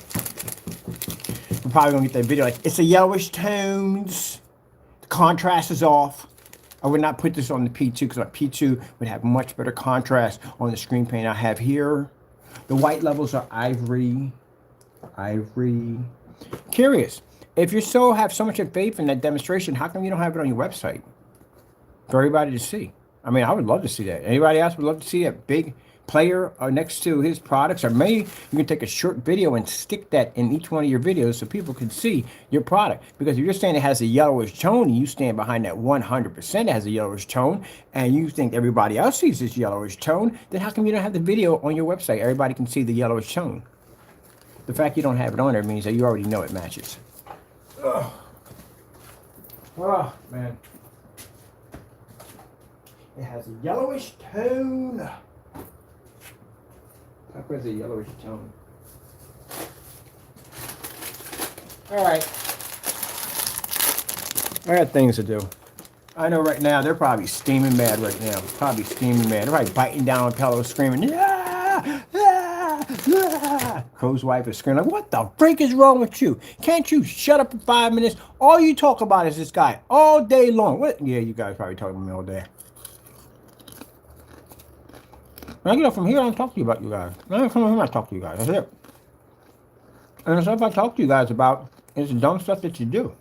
I'm probably gonna get that video like, it's a yellowish tones. The contrast is off. I would not put this on the P2 because my P2 would have much better contrast on the screen paint I have here. The white levels are ivory. Ivory. Curious. If you have so much faith in that demonstration, how come you don't have it on your website for everybody to see? I mean, I would love to see that. Anybody else would love to see that big player next to his products? Or maybe you can take a short video and stick that in each one of your videos so people can see your product. Because if you're saying it has a yellowish tone and you stand behind that 100% it has a yellowish tone and you think everybody else sees this yellowish tone, then how come you don't have the video on your website? Everybody can see the yellowish tone. The fact you don't have it on there means that you already know it matches. Ugh. Oh, man. It has a yellowish tone. Where's a yellowish tone? All right. I got things to do. I know right now they're probably steaming mad right now. Probably steaming mad. They're probably biting down on pillows, screaming, yeah, yeah, yeah. Crow's wife is screaming like, what the freak is wrong with you? Can't you shut up for 5 minutes? All you talk about is this guy all day long. What? Yeah, you guys probably talking to me all day. When I get up from here, I don't talk to you about you guys. When I come over here, I talk to you guys. That's it. And the stuff I talk to you guys about is the dumb stuff that you do.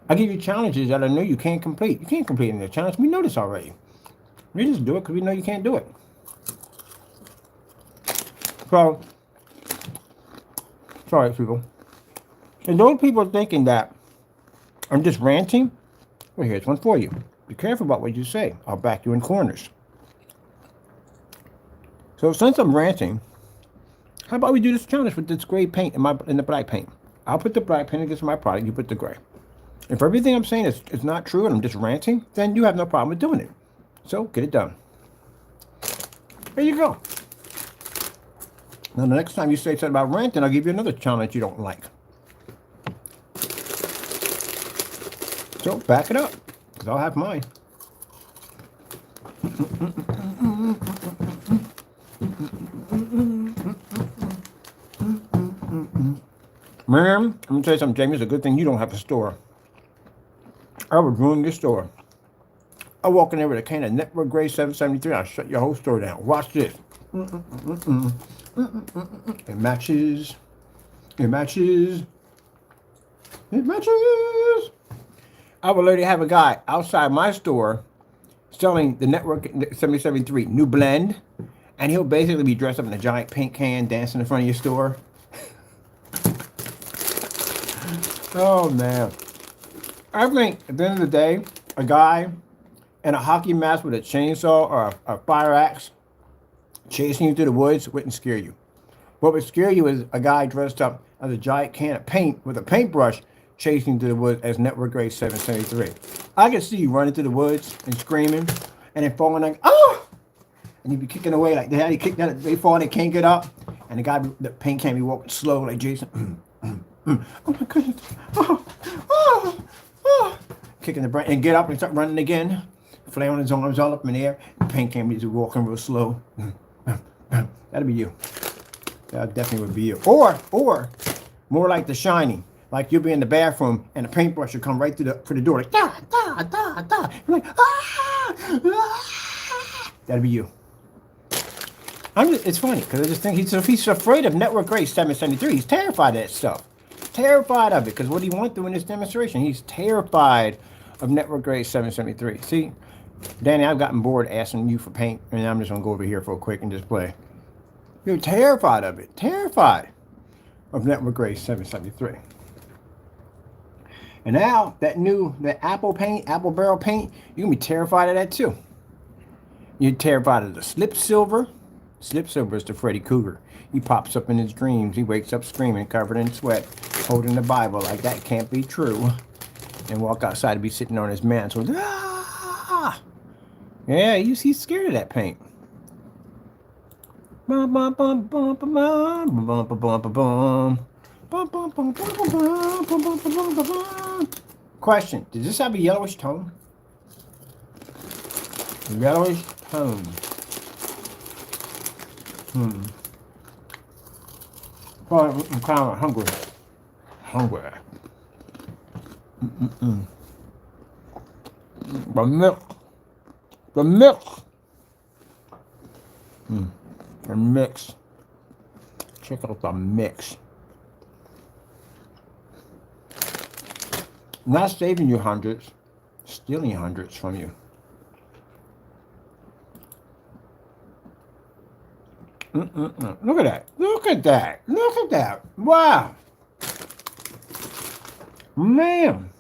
I give you challenges that I know you can't complete. You can't complete any challenge. We know this already. We just do it because we know you can't do it. So, sorry, people. And those people thinking that I'm just ranting, well, here's one for you. Be careful about what you say. I'll back you in corners. So since I'm ranting, how about we do this challenge with this gray paint in the black paint? I'll put the black paint against my product, you put the gray. If everything I'm saying is not true and I'm just ranting, then you have no problem with doing it. So get it done. There you go. Now the next time you say something about ranting, I'll give you another challenge you don't like. So back it up, because I'll have mine. Man, I'm gonna tell you something, Jamie. It's a good thing you don't have a store. I would ruin your store. I walk in there with a can of Network Gray 773. I'll shut your whole store down. Watch this. It matches. It matches. It matches. I would literally have a guy outside my store selling the Network 773 new blend, and he'll basically be dressed up in a giant paint can, dancing in front of your store. Oh man. I think at the end of the day, a guy in a hockey mask with a chainsaw or a fire axe chasing you through the woods wouldn't scare you. What would scare you is a guy dressed up as a giant can of paint with a paintbrush chasing through the woods as Network Gray 773. I can see you running through the woods and screaming and then falling like, oh! And you'd be kicking away like that. You kick that, they fall and they can't get up. And the guy, the paint can be walking slow like Jason. Oh my goodness. Oh, oh, oh. Kicking the brain and get up and start running again. Flailing his arms all up in the air. The paint can be just walking real slow. That'd be you. That definitely would be you. Or more like The Shining. Like you'll be in the bathroom and the paintbrush will come right through the door like da da da da. You're like ah, ah. That'd be you. It's funny because I just think he's afraid of Network Gray 773. He's terrified of that stuff. Terrified of it because what he went through in this demonstration, he's terrified of Network Gray 773. See, Danny, I've gotten bored asking you for paint, and I'm just gonna go over here for a quick and just play. You're terrified of it. Terrified of Network Gray 773. And now that Apple paint, Apple barrel paint, you're gonna be terrified of that too. You're terrified of the Slip Silver. Slip Silver is the Freddy Cougar. He pops up in his dreams. He wakes up screaming, covered in sweat, holding the Bible like that can't be true, and walk outside to be sitting on his mantle. Ah! Yeah, he's scared of that paint. Bum, bum, bum, bum, bum, bum, bum, bum, bum, bum. Bum, bum, bum, bum, bum, bum, bum, bum, bum, bum. Question: does this have a yellowish tone? Yellowish tone. Well, I'm kind of hungry. Hungry. The milk. The milk. The mix. Check out the mix. Not saving you hundreds, stealing hundreds from you. Look at that. Look at that. Look at that. Wow. Man.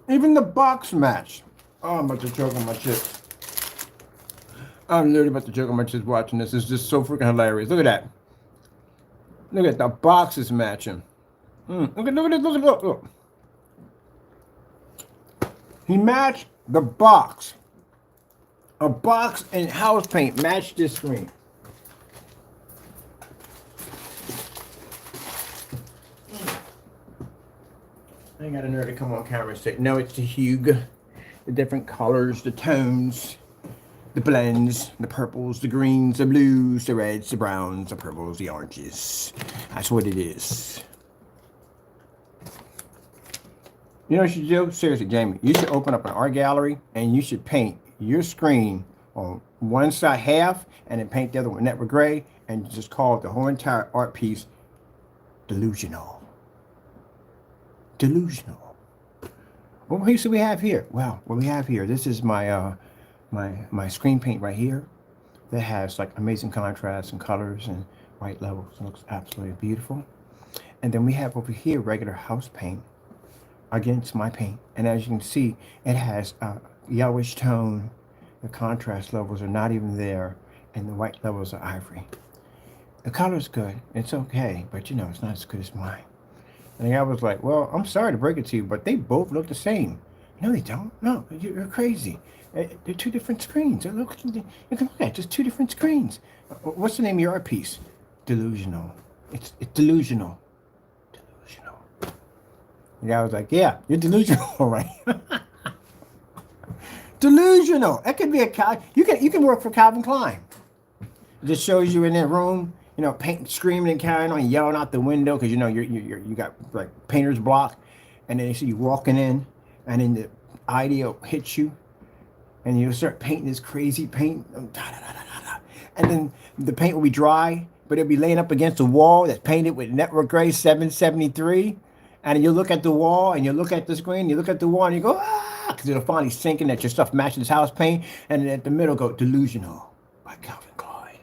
Even the box match. Oh, I'm about to choke on my chips. I'm literally about to choke on my chips watching this. It's just so freaking hilarious. Look at that. Look at the boxes matching. Look at this. Look. He matched the box. A box and house paint matched this screen. I ain't got a nerve to come on camera and say, no, it's the hue, the different colors, the tones, the blends, the purples, the greens, the blues, the reds, the browns, the purples, the oranges. That's what it is. You know what you should do? Seriously, Jamie, you should open up an art gallery and you should paint your screen on one side half and then paint the other one network gray and just call the whole entire art piece delusional. Delusional. What piece do we have here? Well, what we have here, this is my my screen paint right here that has like amazing contrast and colors and white levels. It looks absolutely beautiful. And then we have over here regular house paint against my paint, and as you can see, it has a yellowish tone. The contrast levels are not even there, and the white levels are ivory. The color's good, it's okay, but you know, it's not as good as mine. And I was like, well, I'm sorry to break it to you, but they both look the same. No, they don't. No, you're crazy. They're two different screens. Look, you can look at just two different screens. What's the name of your art piece? Delusional. It's delusional. Delusional. The guy was like, yeah, you're delusional, right? Delusional. That could be you can work for Calvin Klein. It just shows you in that room, you know, paint, screaming and carrying on, yelling out the window because you know you got like painter's block, and then you see you walking in, and then the idea hits you, and you start painting this crazy paint, and then the paint will be dry, but it'll be laying up against a wall that's painted with network gray 773, and you look at the wall and you look at the screen, you look at the wall and you go because it'll finally sink in that your stuff matches house paint, and then at the middle go delusional by Calvin Klein.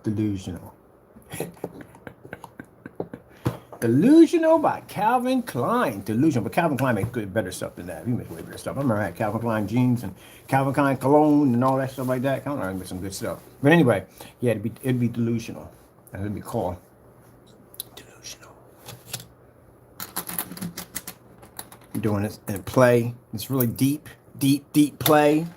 Delusional. Delusional by Calvin Klein. Delusional, but Calvin Klein makes good, better stuff than that. He makes way better stuff. I remember I had Calvin Klein jeans and Calvin Klein cologne and all that stuff like that. Calvin Klein makes some good stuff. But anyway, yeah, it'd be delusional. That'd be called delusional. I'm doing this in a play. It's really deep play.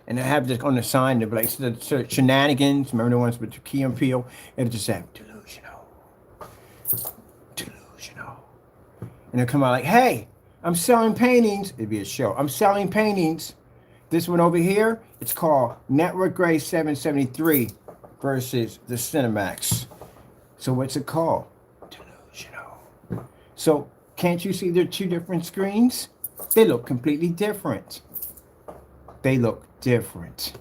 And I have this on the sign, they'll be like the shenanigans. Remember the ones with Key and Peele? It'll just say delusional. Delusional. And they'll come out like, hey, I'm selling paintings. It'd be a show. I'm selling paintings. This one over here, it's called Network Gray 773 versus the Cinemax. So what's it called? Delusional. So can't you see they're two different screens? They look completely different. They look different.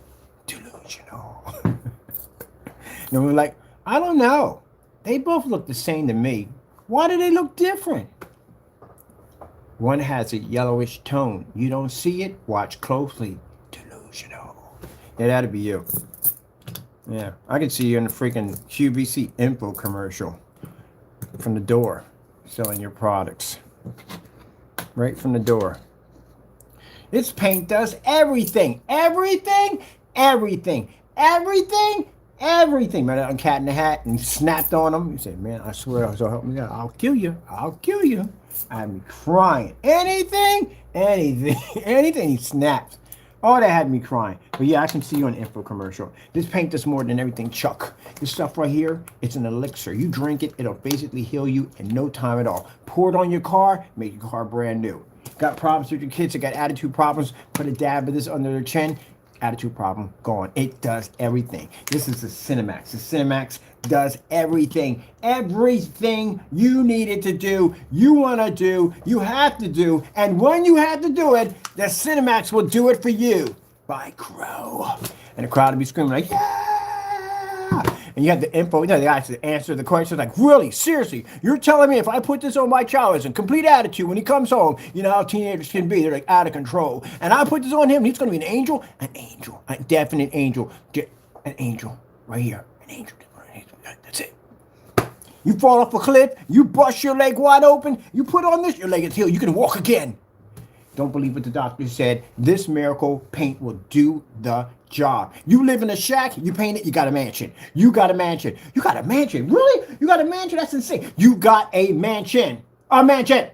Delusional. And we're like, I don't know. They both look the same to me. Why do they look different? One has a yellowish tone. You don't see it? Watch closely. Delusional. Yeah, that'd be you. Yeah, I could see you in the freaking QVC info commercial from the door selling your products. Right from the door. This paint does everything. Everything. Man, on Cat in the Hat and snapped on him. He said, man, I swear, so help me God, I'll kill you. I had me crying. Anything. He snapped. Oh, that had me crying. But yeah, I can see you on the info commercial. This paint does more than everything, Chuck. This stuff right here, it's an elixir. You drink it, it'll basically heal you in no time at all. Pour it on your car, make your car brand new. Got problems with your kids that got attitude problems, put a dab of this under their chin, attitude problem, gone. It does everything. This is the Cinemax. The Cinemax does everything. Everything you needed to do, you want to do, you have to do. And when you have to do it, the Cinemax will do it for you. By Crow. And the crowd will be screaming like, yeah! And you have the info, you know, the guys to answer the question like, really, seriously, you're telling me if I put this on my child as a complete attitude when he comes home, you know how teenagers can be, they're like out of control. And I put this on him, he's going to be an angel, a definite angel, an angel, right here, an angel. That's it. You fall off a cliff, you bust your leg wide open, you put on this, your leg is healed, you can walk again. Don't believe what the doctor said. This miracle paint will do the job. You live in a shack, you paint it, you got a mansion. You got a mansion. You got a mansion. Really? You got a mansion? That's insane. You got a mansion. A mansion.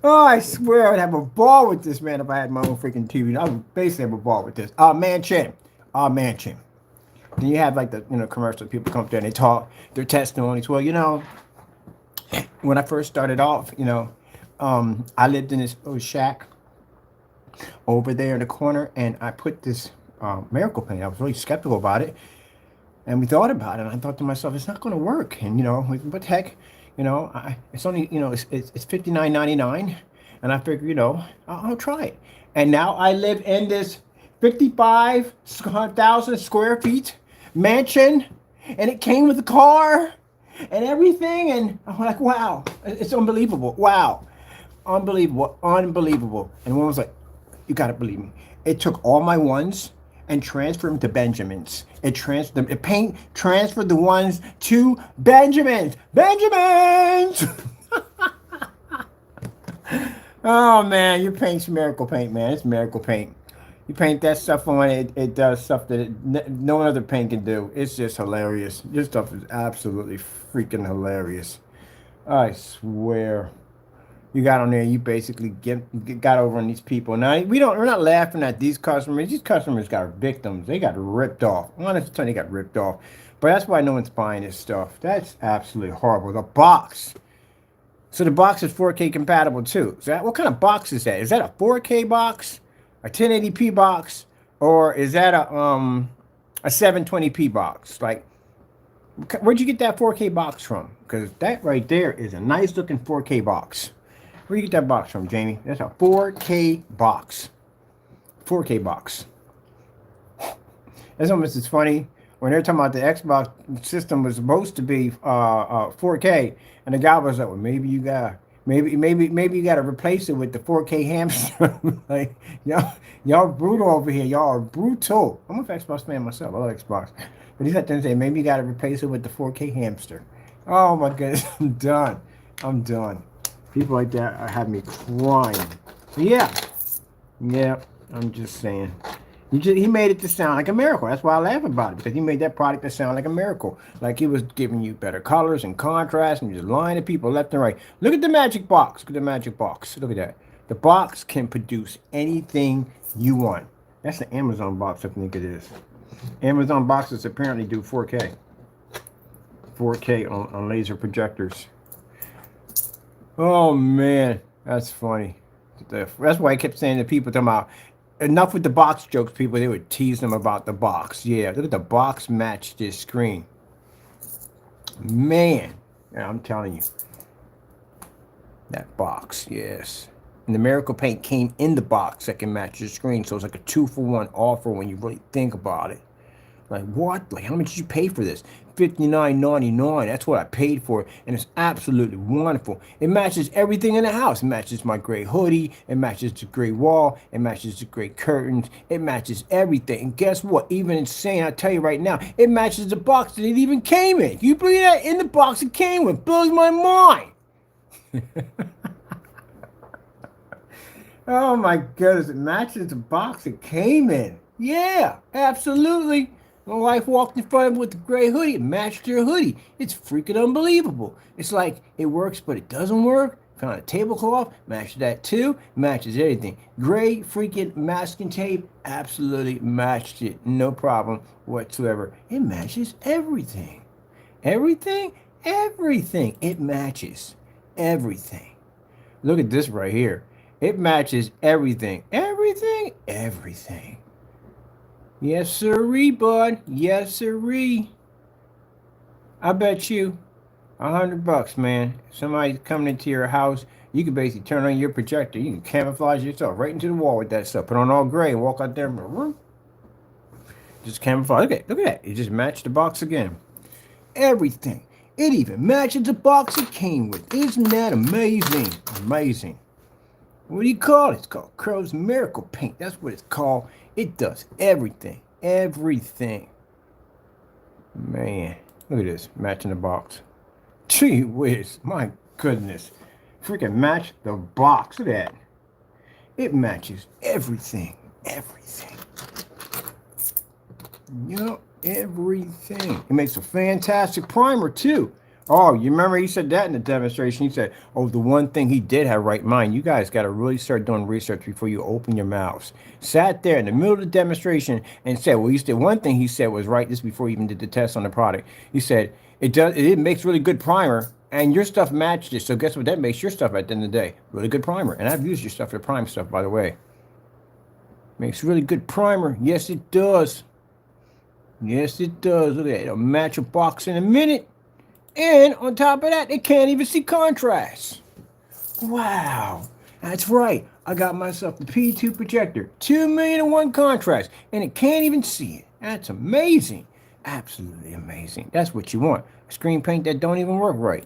Oh, I swear I'd have a ball with this, man, if I had my own freaking TV. I would basically have a ball with this. A mansion. A mansion. Then you have like the, you know, commercial people come up there and they talk their testimonies. Well, you know, when I first started off, you know, I lived in this little shack over there in the corner, and I put this miracle paint. I was really skeptical about it, and we thought about it, and I thought to myself, it's not going to work. And you know, what the heck, you know, it's only, you know, it's $59.99, and I figured, you know, I'll try it. And now I live in this 55,000 square feet mansion, and it came with a car and everything, and I'm like, wow, it's unbelievable. Wow, unbelievable, unbelievable. And one was like, you gotta believe me. It took all my ones and transferred them to Benjamins. It transferred them. It paint transferred the ones to Benjamins. Benjamins. Oh man, you paint's miracle paint, man. It's miracle paint. You paint that stuff on it, it does stuff that no other paint can do. It's just hilarious. This stuff is absolutely freaking hilarious. I swear. You got on there, you basically got over on these people. Now we're not laughing at these customers. These customers got victims. They got ripped off. Honestly, they got ripped off. But that's why no one's buying this stuff. That's absolutely horrible. The box. So the box is 4K compatible too. So what kind of box is that? Is that a 4K box? A 1080p box, or is that a 720p box? Like, where'd you get that 4K box from? Because that right there is a nice looking 4K box. Where'd you get that box from, Jamie? That's a 4K box. 4K box. That's almost as funny when they're talking about the Xbox system was supposed to be 4K, and the guy was like, well, maybe you got. Maybe you got to replace it with the 4K hamster. Like, y'all brutal over here. Y'all are brutal. I'm an Xbox fan myself. I love Xbox. But he's had to say, maybe you got to replace it with the 4K hamster. Oh my goodness, I'm done. I'm done. People like that are having me crying. But yeah, I'm just saying. He made it to sound like a miracle. That's why I laugh about it, because he made that product to sound like a miracle. Like he was giving you better colors and contrast and just lying to people left and right. Look at the magic box. Look at the magic box. Look at that. The box can produce anything you want. That's the Amazon box, I think it is. Amazon boxes apparently do 4K. 4K on laser projectors. Oh, man. That's funny. That's why I kept saying to people, talking about, enough with the box jokes, people. They would tease them about the box. Yeah, look at the box match this screen. Man, yeah, I'm telling you. That box, yes. And the Miracle Paint came in the box that can match your screen. So it's like a 2-for-1 offer when you really think about it. Like, what? Like, how much did you pay for this? $59.99. That's what I paid for it. And it's absolutely wonderful. It matches everything in the house. It matches my gray hoodie. It matches the gray wall. It matches the gray curtains. It matches everything. And guess what? Even insane, I tell you right now, it matches the box that it even came in. Can you believe that? In the box it came with. Blows my mind. Oh my goodness. It matches the box it came in. Yeah, absolutely. My wife walked in front of it with the gray hoodie. It matched her hoodie. It's freaking unbelievable. It's like it works, but it doesn't work. Found a tablecloth, matched that too. Matches everything. Gray freaking masking tape, absolutely matched it. No problem whatsoever. It matches everything. Everything? Everything. It matches everything. Look at this right here. It matches everything. Everything. Everything. Yes, sirree, bud. Yes, sirree. I bet you $100, man. Somebody's coming into your house. You can basically turn on your projector. You can camouflage yourself right into the wall with that stuff. Put on all gray and walk out there. Just camouflage. Look at that. It just matched the box again. Everything. It even matches the box it came with. Isn't that amazing? Amazing. What do you call it? It's called Crow's Miracle Paint. That's what it's called. It does everything. Everything. Man, look at this. Matching the box. Gee whiz. My goodness. Freaking match the box. Look at that. It matches everything. Everything. Yup. Everything. It makes a fantastic primer, too. Oh, you remember he said that in the demonstration? He said, oh, the one thing he did have right in mind. You guys got to really start doing research before you open your mouths. Sat there in the middle of the demonstration and said, well, one thing he said was right. This before he even did the test on the product. He said, it makes really good primer and your stuff matched it. So guess what? That makes your stuff at the end of the day. Really good primer. And I've used your stuff to prime stuff, by the way. Makes really good primer. Yes, it does. Yes, it does. Look at that. It'll match a box in a minute. And on top of that, it can't even see contrast. Wow. That's right. I got myself the P2 projector. 2,000,001 contrast. And it can't even see it. That's amazing. Absolutely amazing. That's what you want. A screen paint that don't even work right.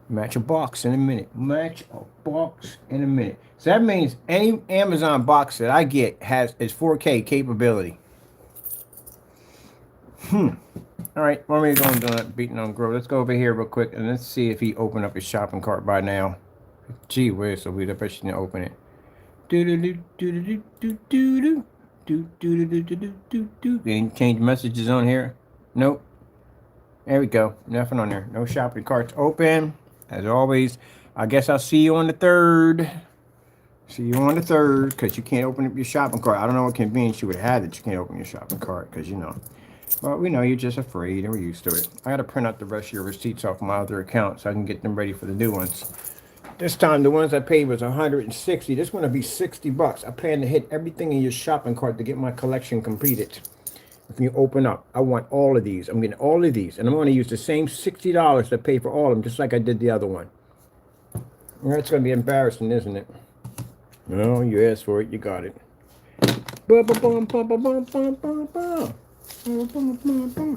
Match a box in a minute. Match a box in a minute. So that means any Amazon box that I get is 4K capability. All right, why don't we go and do that beating on Grove? Let's go over here real quick and let's see if he opened up his shopping cart by now. Gee whiz, so we bet you didn't open it. Any change messages on here? Nope. There we go. Nothing on there. No shopping carts open. As always, I guess I'll see you on the 3rd. See you on the 3rd because you can't open up your shopping cart. I don't know what convenience you would have had that you can't open your shopping cart because, you know. Well, we know you're just afraid and we're used to it. I got to print out the rest of your receipts off my other account so I can get them ready for the new ones. This time, the ones I paid was $160. This one will be $60. I plan to hit everything in your shopping cart to get my collection completed. If you open up, I want all of these. I'm getting all of these. And I'm going to use the same $60 to pay for all of them, just like I did the other one. It's going to be embarrassing, isn't it? No, you asked for it. You got it.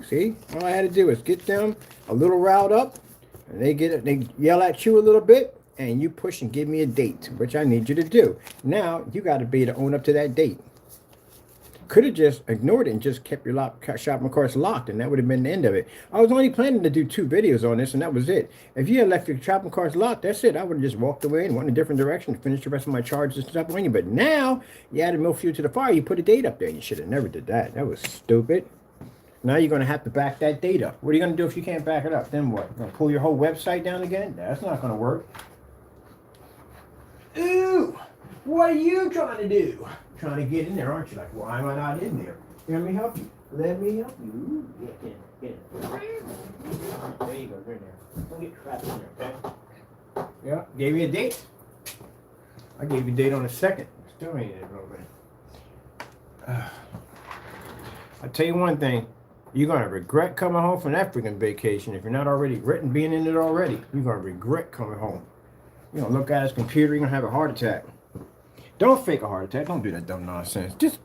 See, all I had to do is get them a little riled up, and they yell at you a little bit, and you push and give me a date, which I need you to do. Now you got to be able to own up to that date. Could have just ignored it and just kept your shopping carts locked, and that would have been the end of it. I was only planning to do 2 videos on this, and that was it. If you had left your shopping carts locked, that's it. I would have just walked away and went in a different direction to finish the rest of my charges and stuff on you. But now, you added more fuel to the fire. You put a date up there. You should have never did that. That was stupid. Now you're going to have to back that date up. What are you going to do if you can't back it up? Then what? You're going to pull your whole website down again? That's not going to work. Ooh, what are you trying to do? Trying to get in there, aren't you? Like, why am I not in there? Let me help you. Let me help you. Ooh, get in. Get in. There you go. You're in there. Don't get trapped in there, okay? Yeah, gave you a date. I gave you a date on the 2nd. Still ain't in it, bro. I'll tell you one thing. You're going to regret coming home from that freaking vacation. If you're not already regretting being in it already, you're going to regret coming home. You're going to look at his computer, you're going to have a heart attack. Don't fake a heart attack. Don't do that dumb nonsense. Just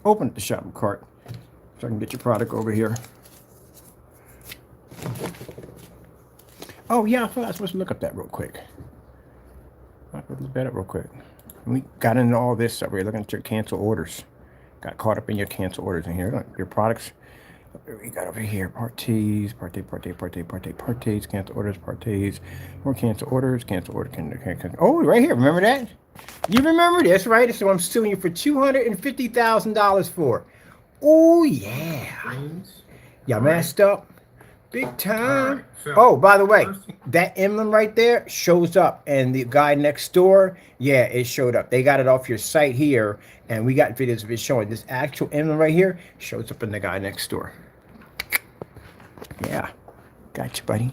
open up the shopping cart so I can get your product over here. Oh, yeah, I thought I was supposed to look up that real quick. Let's look that up real quick. We got into all this stuff. We're looking at your cancel orders. Got caught up in your cancel orders in here. Your products. We got over here, parties, partays, cancel orders, partays, more cancel orders, cancel order, cancel. Oh, right here, remember that? You remember this, right? This is what I'm suing you for $250,000 for. Oh, yeah. Y'all messed up. Big time. Right, so oh, by the way, that emblem right there shows up, and the guy next door, yeah, it showed up. They got it off your site here, and we got videos of it showing. This actual emblem right here shows up in the guy next door. Yeah, gotcha, buddy.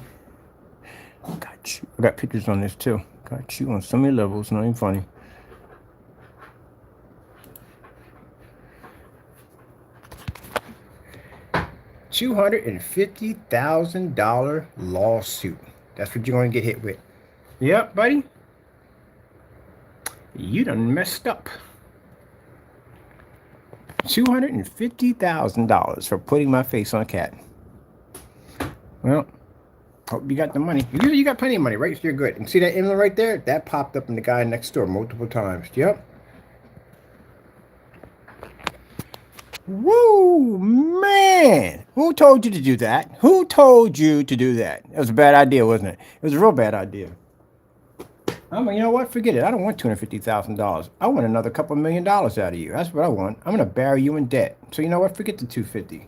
Got you. I got pictures on this too. Got you on so many levels. Not even funny. $250,000 lawsuit. That's what you're going to get hit with. Yep, buddy. You done messed up. $250,000 for putting my face on a cat. Well, hope you got the money. You got plenty of money, right? So you're good. And see that emblem right there? That popped up in the guy next door multiple times. Yep. Woo, man. Who told you to do that? Who told you to do that? It was a bad idea, wasn't it? It was a real bad idea. You know what? Forget it. I don't want $250,000. I want another couple $1,000,000 out of you. That's what I want. I'm going to bury you in debt. So you know what? Forget the $250.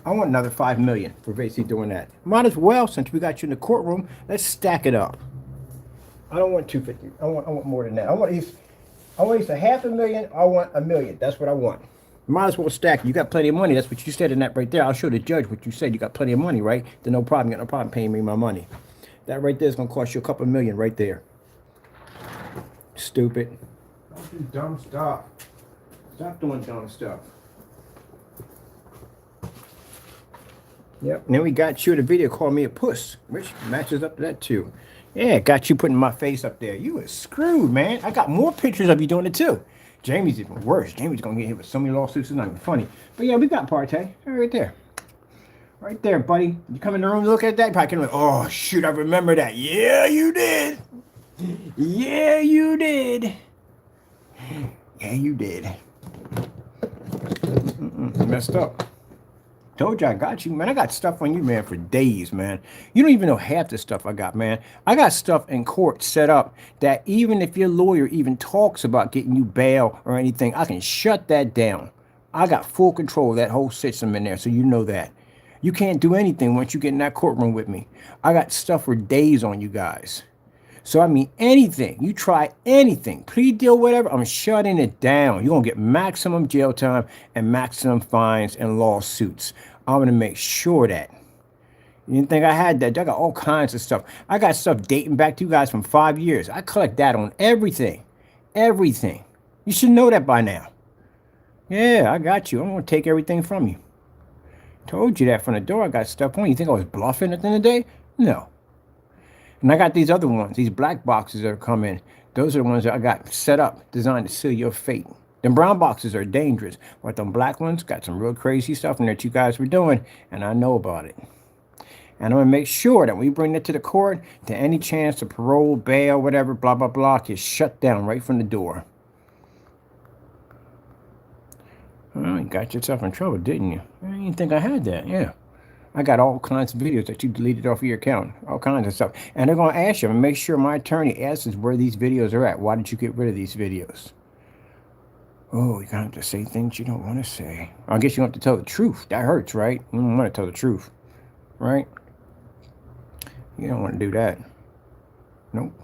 I want another $5 million for basically doing that. Might as well, since we got you in the courtroom, let's stack it up. I don't want $250. I want more than that. I want at least $500,000. I want $1 million. That's what I want. Might as well stack. You got plenty of money. That's what you said in that right there. I'll show the judge what you said. You got plenty of money, right? Then no problem. You got no problem paying me my money. That right there is going to cost you a couple million right there. Stupid. Don't do dumb stuff. Stop doing dumb stuff. Yep. And then we got you in a video called me a puss, which matches up to that too. Yeah, got you putting my face up there. You was screwed, man. I got more pictures of you doing it too. Jamie's even worse. Jamie's gonna get hit with so many lawsuits. It's not even funny. But yeah, we got Partay right there. Right there, buddy. You come in the room and look at that, you probably can like, oh shoot, I remember that. Yeah, you did. Yeah, you did. Yeah, you did. Messed up. Told you I got you, man. I got stuff on you, man, for days, man. You don't even know half the stuff I got, man. I got stuff in court set up that even if your lawyer even talks about getting you bail or anything, I can shut that down. I got full control of that whole system in there, so you know that. You can't do anything once you get in that courtroom with me. I got stuff for days on you guys. So, I mean, anything, you try anything, plea deal, whatever, I'm shutting it down. You're going to get maximum jail time and maximum fines and lawsuits. I'm going to make sure that. You didn't think I had that? I got all kinds of stuff. I got stuff dating back to you guys from 5 years. I collect that on everything. Everything. You should know that by now. Yeah, I got you. I'm going to take everything from you. Told you that from the door. I got stuff on. You think I was bluffing at the end of the day? No. And I got these other ones, these black boxes that are coming. Those are the ones that I got set up, designed to seal your fate. Them brown boxes are dangerous, but them black ones got some real crazy stuff in there that you guys were doing, and I know about it. And I'm going to make sure that when we bring that to the court, that any chance of parole, bail, whatever, blah, blah, blah, is shut down right from the door. Well, you got yourself in trouble, didn't you? I didn't think I had that, yeah. I got all kinds of videos that you deleted off of your account, all kinds of stuff. And they're going to ask you, and make sure my attorney asks us where these videos are at. Why did you get rid of these videos? Oh, you're going to have to say things you don't want to say. I guess you have to tell the truth. That hurts, right? You don't want to tell the truth, right? You don't want to do that. Nope.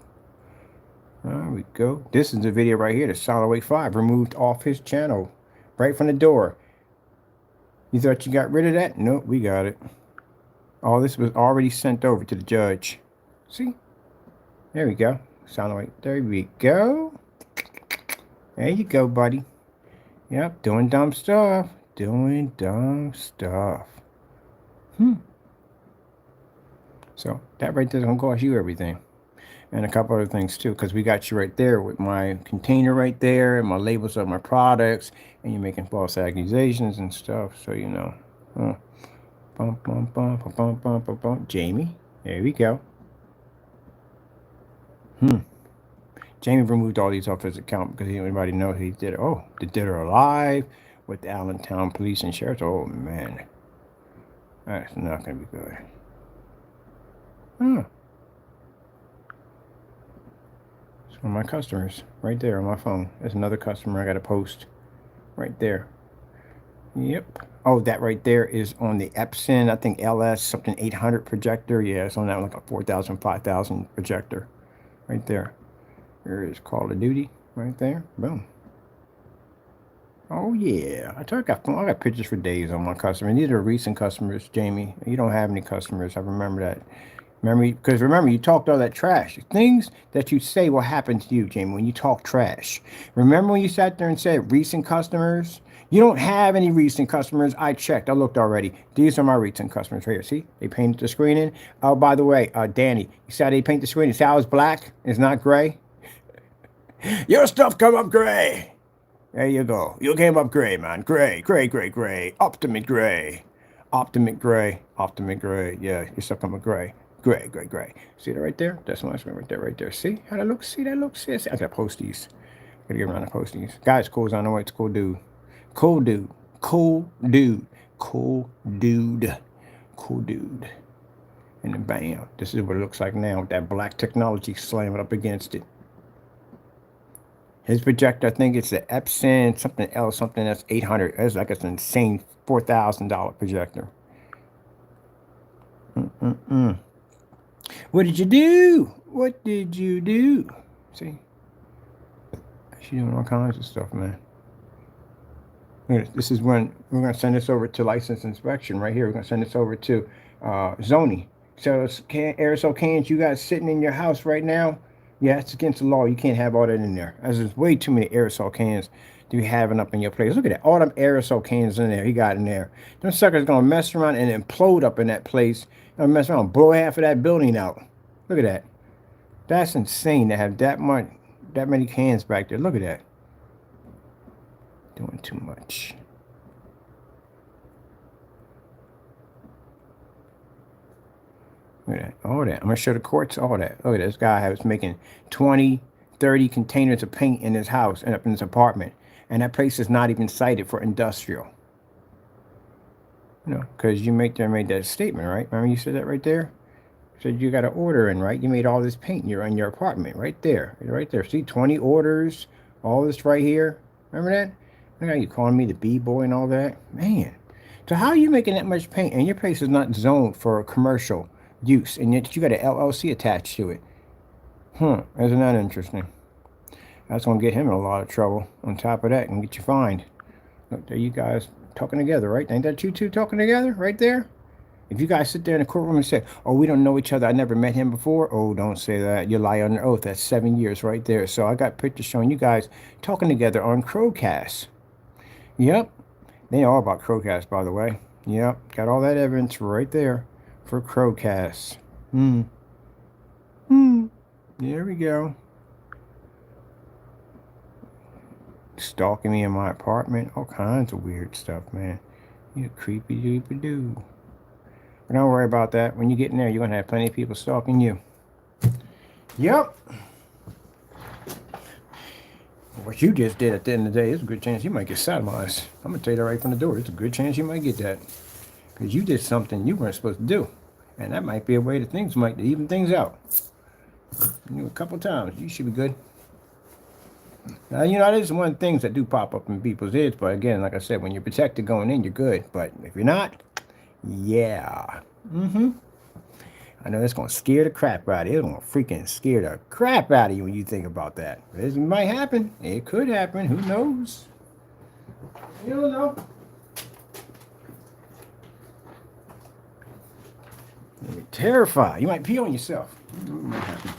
There we go. This is the video right here. The Solid 5 removed off his channel right from the door. You thought you got rid of that? Nope, we got it. All this was already sent over to the judge. See? There we go. There we go. There you go, buddy. Yep, doing dumb stuff. Doing dumb stuff. So, that right there is going to cost you everything. And a couple other things, too, because we got you right there with my container right there and my labels of my products. And you're making false accusations and stuff. So, you know. Bum, bum, bum, bum, bum, bum, bum, bum. Jamie. There we go. Jamie removed all these off his account because anybody knows he did it. Oh, the Dead or Alive with the Allentown Police and Sheriff's. Oh, man. That's not going to be good. It's one of my customers right there on my phone. There's another customer I got to post right there. Yep. Oh, that right there is on the Epson, I think LS something 800 projector. Yeah, it's on that like a 4,000, 5,000 projector right there. There is Call of Duty right there. Boom. Oh, yeah. I got pictures for days on my customer. And these are recent customers, Jamie. You don't have any customers. I remember that. Remember, you talked all that trash. Things that you say will happen to you, Jamie, when you talk trash. Remember when you sat there and said recent customers? You don't have any recent customers. I checked. I looked already. These are my recent customers right here. See, they painted the screen in. Oh, by the way, Danny, you said they paint the screen. You see how it's black? It's not gray. Your stuff come up gray. There you go. You came up gray, man. Gray, gray, gray, gray. Optimate gray. Optimate gray. Optimate gray. Yeah, your stuff come up gray. Gray, gray, gray. See that right there? That's my screen right there, right there. See how that looks? See that looks? See, I gotta post these. Gotta get around to post these. Guys, cool. I know it's cool dude. Cool dude. Cool dude. Cool dude. Cool dude. And then bam. This is what it looks like now with that black technology slamming up against it. His projector, I think it's the Epson, something else, something that's 800. It's like it's an insane $4,000 projector. What did you do? What did you do? See? She's doing all kinds of stuff, man. This is when we're going to send this over to license inspection right here. We're going to send this over to zoning. So aerosol cans you got sitting in your house right now, yeah, it's against the law. You can't have all that in there. There's way too many aerosol cans to be having up in your place. Look at that. All them aerosol cans in there he got in there. Them suckers going to mess around and implode up in that place. Going to mess around and blow half of that building out. Look at that. That's insane to have that many cans back there. Look at that. Doing too much. Look at that. All that. I'm going to show the courts all that. Look at this guy was making 20, 30 containers of paint in his house and up in his apartment. And that place is not even cited for industrial. You know, because you made that statement, right? Remember you said that right there? You said you got an order in, right? You made all this paint in your apartment right there. Right there. See, 20 orders. All this right here. Remember that? Look how you calling me the B-boy and all that. Man. So how are you making that much paint and your place is not zoned for commercial use, and yet you got an LLC attached to it? Isn't that interesting? That's gonna get him in a lot of trouble. On top of that, and get you fined. Look, there you guys talking together, right? Ain't that you two talking together right there? If you guys sit there in the courtroom and say, "Oh, we don't know each other. I never met him before," oh, don't say that. You lie under oath. That's 7 years right there. So I got pictures showing you guys talking together on Crowcast. Yep, they know all about Crowcast, by the way. Yep, got all that evidence right there for Crowcast. There we go. Stalking me in my apartment. All kinds of weird stuff, man. You creepy doopy doo. But don't worry about that. When you get in there, you're going to have plenty of people stalking you. Yep. What you just did at the end of the day, there's a good chance you might get sodomized. I'm going to tell you that right from the door. There's a good chance you might get that. Because you did something you weren't supposed to do. And that might be a way that things might even things out. You know, a couple times. You should be good. Now, you know, there's one of the things that do pop up in people's heads. But again, like I said, when you're protected going in, you're good. But if you're not, yeah. I know that's going to scare the crap out of you. It's going to freaking scare the crap out of you when you think about that. It might happen. It could happen. Who knows? You don't know. You're terrified. You might pee on yourself. It might happen.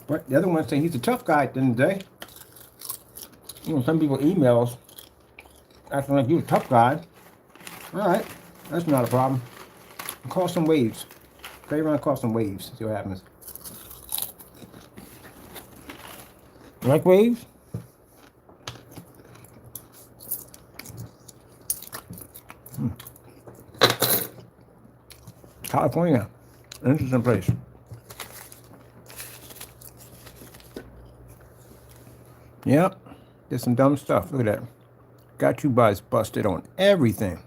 But the other one saying he's a tough guy at the end of the day. You know, some people emails acting like you're a tough guy. All right. That's not a problem. Call some waves. Play around, call some waves. See what happens. You like waves? California. Interesting place. Yep. Did some dumb stuff. Look at that. Got you guys busted on everything.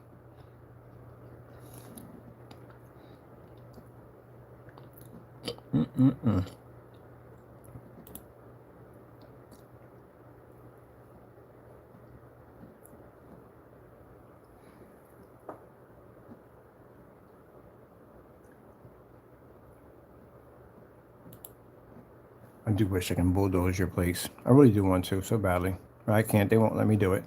I do wish I can bulldoze your place. I really do want to so badly. But I can't. They won't let me do it.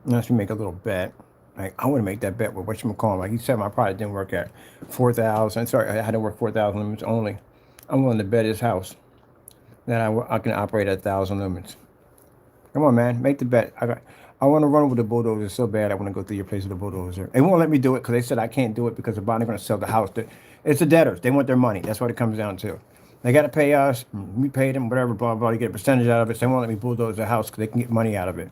Unless we make a little bet. Like, I want to make that bet with whatchamacallit. Like, he said my product didn't work at 4,000. Sorry, I had to work 4,000 lumens only. I'm willing to bet his house that I can operate at 1,000 lumens. Come on, man. Make the bet. I want to run with the bulldozer so bad. I want to go through your place with the bulldozer. They won't let me do it because they said I can't do it because the bond are going to sell the house. It's the debtors. They want their money. That's what it comes down to. They got to pay us. We pay them, whatever, blah, blah. You get a percentage out of it. So they won't let me bulldoze the house because they can get money out of it.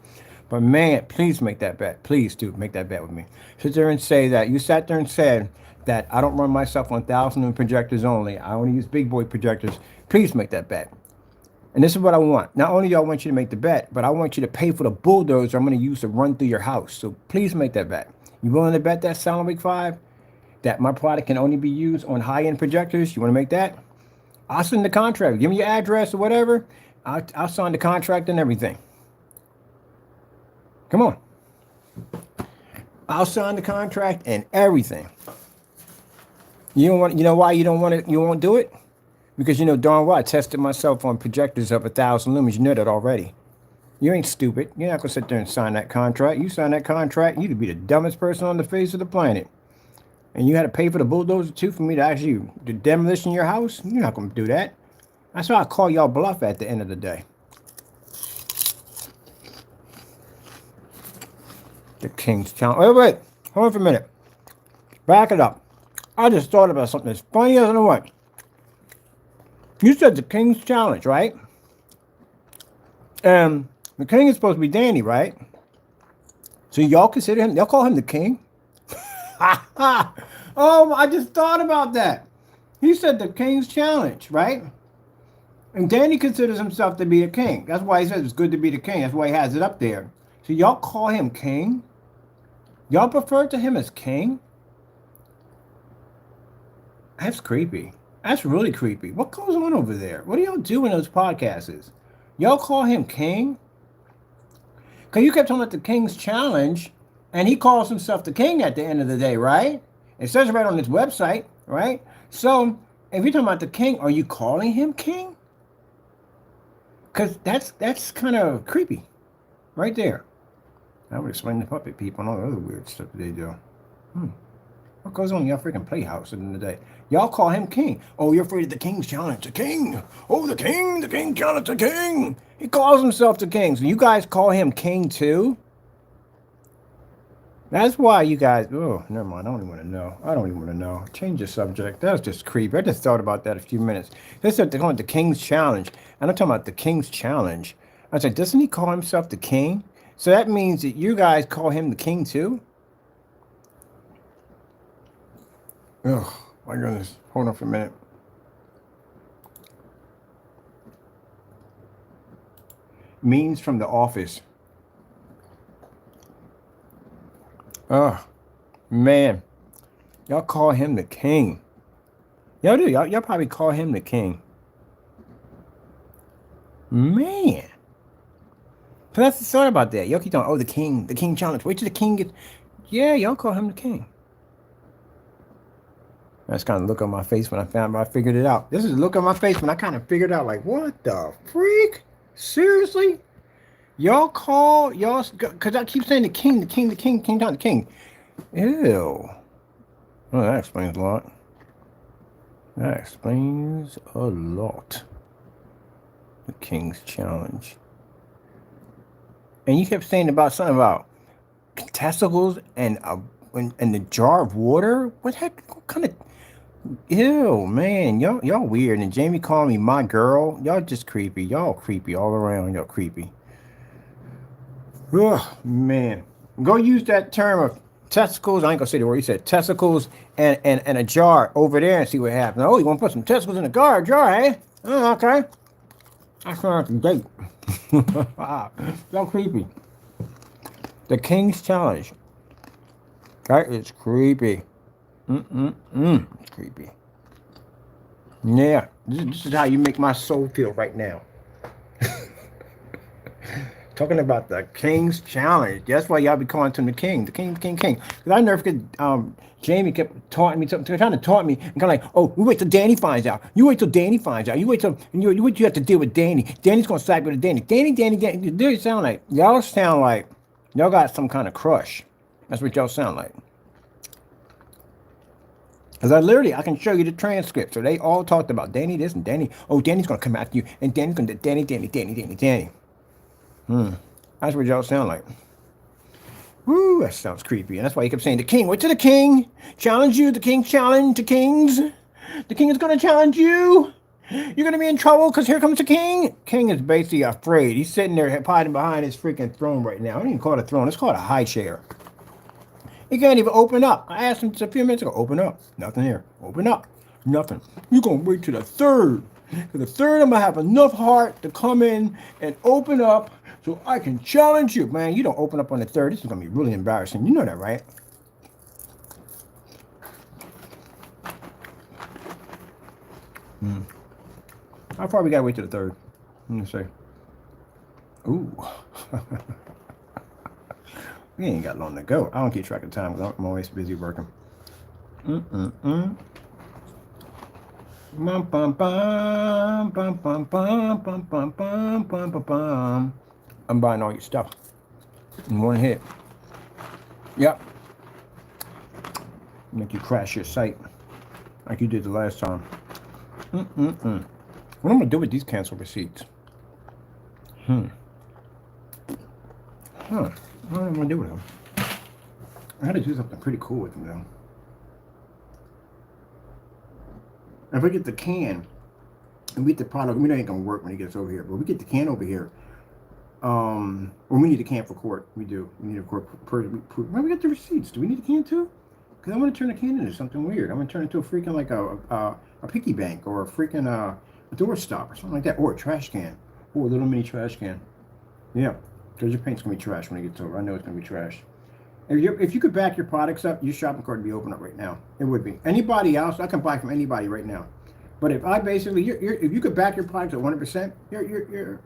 But, man, please make that bet. Please, do make that bet with me. Sit there and say that. You sat there and said that I don't run myself on 1,000 lumen projectors only. I only use big boy projectors. Please make that bet. And this is what I want. Not only do I want you to make the bet, but I want you to pay for the bulldozer I'm going to use to run through your house. So please make that bet. You willing to bet that, Sound Week 5? That my product can only be used on high-end projectors? You want to make that? I'll send the contract. Give me your address or whatever. I'll sign the contract and everything. Come on. I'll sign the contract and everything. You don't want. You know why you don't want it? You won't do it? Because you know darn well I tested myself on projectors of 1,000 lumens. You know that already. You ain't stupid. You're not going to sit there and sign that contract. You sign that contract, you'd be the dumbest person on the face of the planet. And you had to pay for the bulldozer too for me to actually demolition your house? You're not going to do that. That's why I call y'all bluff at the end of the day. The King's Challenge. Wait. Hold on for a minute. Back it up. I just thought about something as funny as I know what. You said the King's Challenge, right? And the king is supposed to be Danny, right? So y'all consider him, y'all call him the king? Oh, I just thought about that. He said the King's Challenge, right? And Danny considers himself to be the king. That's why he says it's good to be the king. That's why he has it up there. So y'all call him king? Y'all prefer to him as king? That's creepy. That's really creepy. What goes on over there? What do y'all do in those podcasts? Y'all call him king? Because you kept talking about the King's Challenge, and he calls himself the king at the end of the day, right? It says right on his website, right? So, if you're talking about the king, are you calling him king? Because that's kind of creepy, right there. I would explain the puppet people and all the other weird stuff that they do. What goes on in your freaking playhouse at the end of the day? Y'all call him king. Oh, you're afraid of the King's Challenge. The king. Oh, the king challenge, the king. He calls himself the king. So you guys call him king too? That's why you guys, oh, never mind. I don't even want to know. I don't even want to know. Change the subject. That was just creepy. I just thought about that a few minutes. They said they're calling it the King's Challenge. And I'm talking about the King's Challenge. I said, doesn't he call himself the king? So that means that you guys call him the king too? Oh, my goodness. Hold on for a minute. Means from The Office. Oh, man. Y'all call him the king. Y'all do. Y'all probably call him the king. Man. So that's the thought about that. Y'all keep talking, oh, the king challenge. Wait till the king gets... Yeah, y'all call him the king. That's kind of the look on my face when I figured it out. This is the look on my face when I kind of figured out, like, what the freak? Seriously? Y'all call, y'all, because I keep saying the king, the king, the king, king, not the king. Ew. Well, that explains a lot. That explains a lot. The King's Challenge. And you kept saying about something about testicles and the jar of water. What kind of... Ew, man, y'all weird. And Jamie called me my girl. Y'all just creepy. Y'all creepy all around. Y'all creepy. Oh, man. Go use that term of testicles. I ain't gonna say the word. You said testicles and a jar over there and see what happens. Oh, you want to put some testicles in a jar, eh? Oh, okay. That's not a date. Y'all creepy. The King's Challenge. That is creepy. It's creepy. Yeah, this is how you make my soul feel right now. Talking about the King's Challenge. That's why y'all be calling him the king. The king. Because I never forget, Jamie kept taunting me, trying to taunt me, and kind of like, oh, you wait till Danny finds out. You wait till Danny finds out. You wait till, you have to deal with Danny. Danny's going to side with Danny. Danny. Y'all sound like y'all got some kind of crush That's what y'all sound like. Because I can show you the transcript. So they all talked about Danny this and Danny. Oh, Danny's going to come after you. And Danny's going to Danny. That's what y'all sound like. Woo, that sounds creepy. And that's why he kept saying, the king, wait to the king. Challenge you. The king challenge the kings. The king is going to challenge you. You're going to be in trouble because here comes the king. King is basically afraid. He's sitting there hiding behind his freaking throne right now. I don't even call it a throne. It's called a high chair. He can't even open up. I asked him just a few minutes ago, open up. Nothing here. Open up. Nothing. You're going to wait till the third. For the third, I'm going to have enough heart to come in and open up so I can challenge you. Man, you don't open up on the third. This is going to be really embarrassing. You know that, right? How far we got to wait to the third? Let me see. Ooh. We ain't got long to go. I don't keep track of time because I'm always busy working. Bum, bum, bum, bum, bum, bum, bum, bum, bum, bum, bum. I'm buying all your stuff in one hit. Yep. Make you crash your site like you did the last time. What am I gonna do with these cancel receipts? What am I gonna do with them? I had to do something pretty cool with them though. If I get the can and we get the product, we know it ain't gonna work when it gets over here, but we get the can over here. Well, we need a can for court. We do. We need a court. Where we get the receipts? Do we need a can too? Because I want to turn the can into something weird. I want to turn it into a freaking like a piggy bank or a freaking a doorstop or something like that, or a trash can, or a little mini trash can. Yeah, because your paint's gonna be trash when it gets over. I know it's gonna be trash. If you could back your products up, your shopping cart would be open up right now. It would be. Anybody else, I can buy from anybody right now. But if I basically, if you could back your products at 100%, your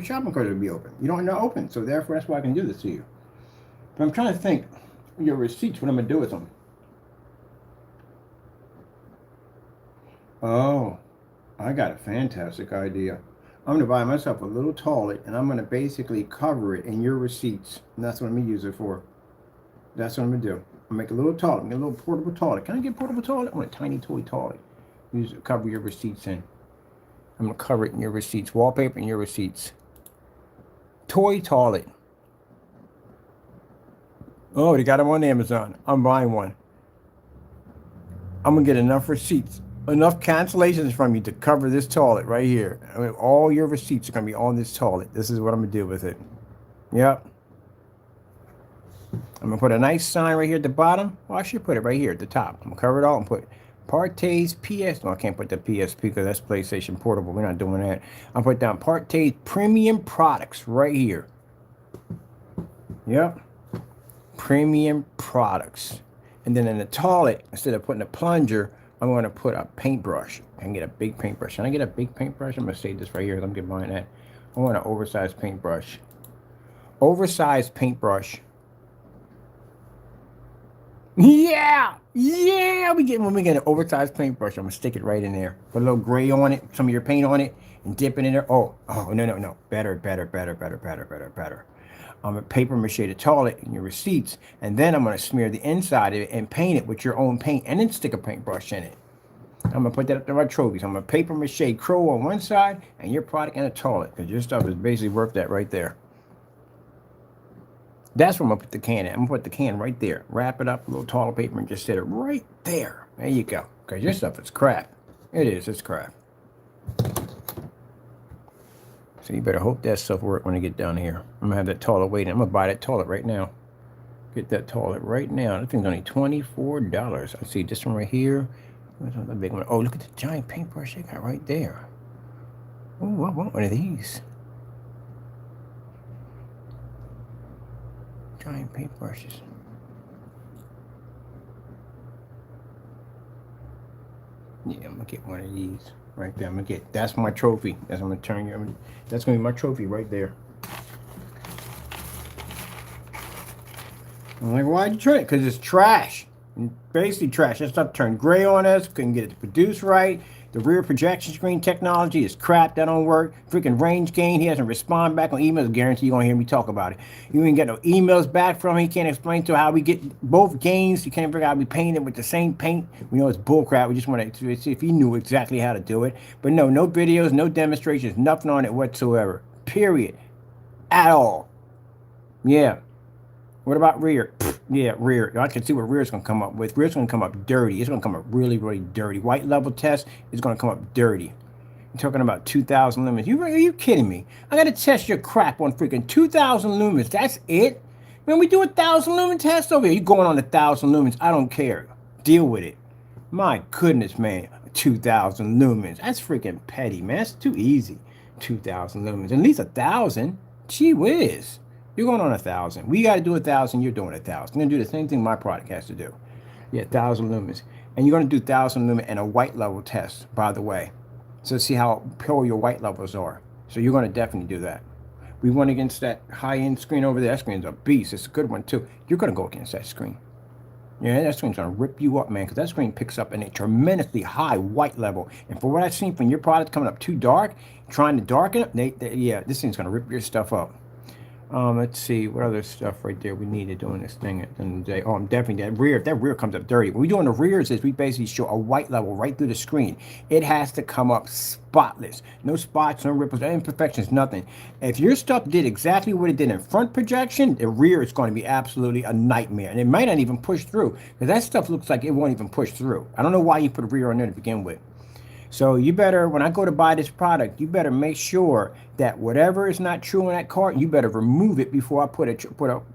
shopping cart would be open. You don't know open, so therefore that's why I can do this to you. But I'm trying to think, your receipts, what I'm gonna do with them. Oh, I got a fantastic idea. I'm gonna buy myself a little toilet, and I'm gonna basically cover it in your receipts, and that's what I'm gonna use it for. That's what I'm gonna do. I'll make a little toilet, make a little portable toilet. Can I get a portable toilet? I want a tiny toy toilet. Use it, cover your receipts in. I'm gonna cover it in your receipts. Wallpaper in your receipts. Toy toilet. Oh, they got them on Amazon. I'm buying one. I'm gonna get enough receipts, enough cancellations from you to cover this toilet right here. I mean, all your receipts are gonna be on this toilet. This is what I'm gonna do with it. Yep. I'm gonna put a nice sign right here at the bottom. Well, I should put it right here at the top. I'm gonna cover it all and put Partay's PS. No, I can't put the PSP because that's PlayStation Portable. We're not doing that. I'll put down Partay's Premium Products right here. Yep. Premium Products. And then in the toilet, instead of putting a plunger, I'm going to put a paintbrush. I can get a big paintbrush. Can I get a big paintbrush? I'm going to save this right here. Let me get mine at. I want an oversized paintbrush. Oversized paintbrush. Yeah! Yeah! When we get an oversized paintbrush, I'm going to stick it right in there. Put a little gray on it, some of your paint on it, and dip it in there. Oh, no. Better. I'm going to paper mache the toilet in your receipts, and then I'm going to smear the inside of it and paint it with your own paint, and then stick a paintbrush in it. I'm going to put that up to my trophies. I'm going to paper mache crow on one side, and your product in a toilet, because your stuff is basically worth that right there. That's where I'm going to put the can in. I'm going to put the can right there. Wrap it up, a little toilet paper, and just set it right there. There you go. Because your stuff is crap. It is. It's crap. So you better hope that stuff works when I get down here. I'm going to have that toilet waiting. I'm going to buy that toilet right now. Get that toilet right now. That thing's only $24. I see this one right here. Where's the big one? Oh, look at the giant paintbrush they got right there. Oh, I want one of these. Giant paintbrushes. Yeah, I'm gonna get one of these right there. That's my trophy. That's I'm gonna turn you. That's gonna be my trophy right there. I'm like, why'd you turn it? Because it's trash. Basically trash. That stuff turned gray on us. Couldn't get it to produce right. The rear projection screen technology is crap. That don't work. Freaking range gain. He doesn't respond back on emails. Guarantee you're going to hear me talk about it. You ain't get no emails back from him. He can't explain to how we get both gains. You can't figure out how we paint it with the same paint. We know it's bullcrap. We just want to see if he knew exactly how to do it. But no videos, no demonstrations, nothing on it whatsoever. Period. At all. Yeah. What about rear? Yeah, rear. I can see what rear is going to come up with. Rear is going to come up dirty. It's going to come up really, really dirty. White level test is going to come up dirty. You're talking about 2,000 lumens. Are you kidding me? I got to test your crap on freaking 2,000 lumens. That's it? Man, we do 1,000 lumen test over here. You going on 1,000 lumens. I don't care. Deal with it. My goodness, man. 2,000 lumens. That's freaking petty, man. That's too easy. 2,000 lumens. At least 1,000. Gee whiz. You're going on 1,000. We got to do 1,000. You're doing 1,000. You're going to do the same thing my product has to do. Yeah, 1,000 lumens. And you're going to do 1,000 lumen and a white level test, by the way. So see how pure your white levels are. So you're going to definitely do that. We went against that high-end screen over there. That screen's a beast. It's a good one, too. You're going to go against that screen. Yeah, that screen's going to rip you up, man, because that screen picks up in a tremendously high white level. And for what I've seen from your product coming up too dark, trying to darken it, yeah, this thing's going to rip your stuff up. Let's see what other stuff right there we need to do in this thing at the end of the day. Oh, I'm definitely that rear comes up dirty. What we do in the rears is we basically show a white level right through the screen. It has to come up spotless. No spots, no ripples, no imperfections, nothing. If your stuff did exactly what it did in front projection, the rear is going to be absolutely a nightmare. And it might not even push through, because that stuff looks like it won't even push through. I don't know why you put a rear on there to begin with. So you better, when I go to buy this product, you better make sure that whatever is not true in that cart, you better remove it before I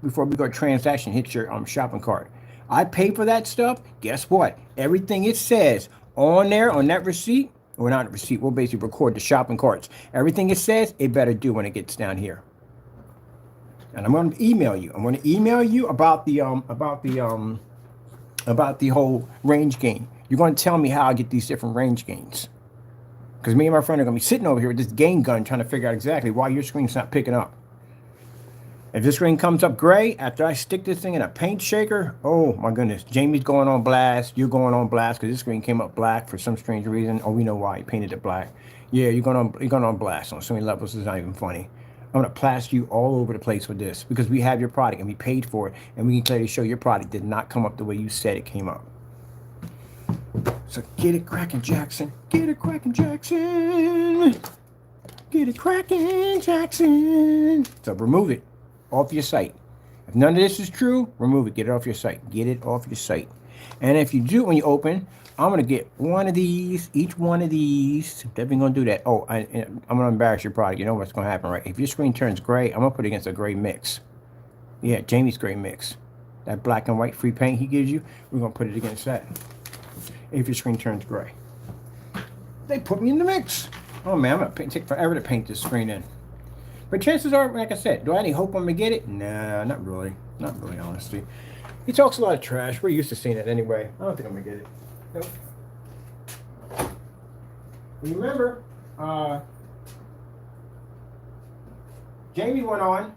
before we go transaction hits your shopping cart. I pay for that stuff. Guess what? Everything it says on there, on that receipt, or not a receipt, we'll basically record the shopping carts. Everything it says, it better do when it gets down here. And I'm going to email you. I'm going to email you about the whole range gain. You're going to tell me how I get these different range gains. Because me and my friend are going to be sitting over here with this gain gun trying to figure out exactly why your screen's not picking up. If this screen comes up gray after I stick this thing in a paint shaker, oh my goodness, Jamie's going on blast. You're going on blast because this screen came up black for some strange reason. Oh, we know why. He painted it black. Yeah, you're going on blast on so many levels. It's not even funny. I'm going to plaster you all over the place with this because we have your product and we paid for it, and we can clearly show your product did not come up the way you said it came up. So get it cracking, Jackson. Get it cracking, Jackson. Get it cracking, Jackson. So remove it off your site. If none of this is true, remove it. Get it off your site. Get it off your site. And if you do, when you open, I'm going to get one of these, each one of these. Definitely going to do that. Oh, I'm going to embarrass your product. You know what's going to happen, right? If your screen turns gray, I'm going to put it against a gray mix. Yeah, Jamie's gray mix. That black and white free paint he gives you, we're going to put it against that. If your screen turns gray, they put me in the mix. Oh man, I'm gonna take forever to paint this screen in. But chances are, like I said, do I have any hope I'm gonna get it? Nah, not really. Not really, honestly. He talks a lot of trash. We're used to seeing it anyway. I don't think I'm gonna get it. Nope. Remember, Jamie went on,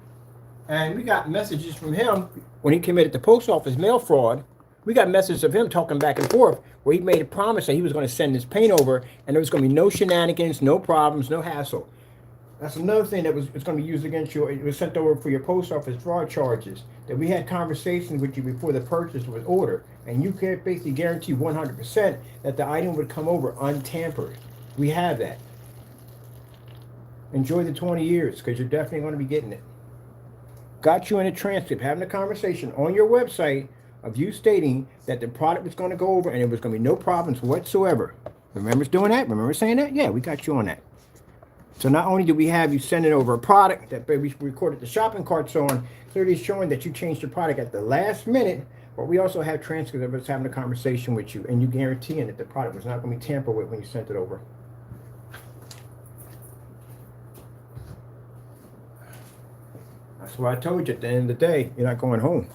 and we got messages from him when he committed the post office mail fraud. We got messages of him talking back and forth where he made a promise that he was going to send this paint over and there was going to be no shenanigans, no problems, no hassle. That's another thing that it's going to be used against you. It was sent over for your post office fraud charges. That we had conversations with you before the purchase was ordered, and you can basically guarantee 100% that the item would come over untampered. We have that. Enjoy the 20 years because you're definitely going to be getting it. Got you in a transcript, having a conversation on your website of you stating that the product was going to go over and there was going to be no problems whatsoever. Remember doing that? Remember saying that? Yeah, we got you on that. So not only do we have you sending over a product that we recorded the shopping carts on, clearly showing that you changed your product at the last minute, but we also have transcripts of us having a conversation with you and you guaranteeing that the product was not going to be tampered with when you sent it over. That's why I told you at the end of the day, you're not going home.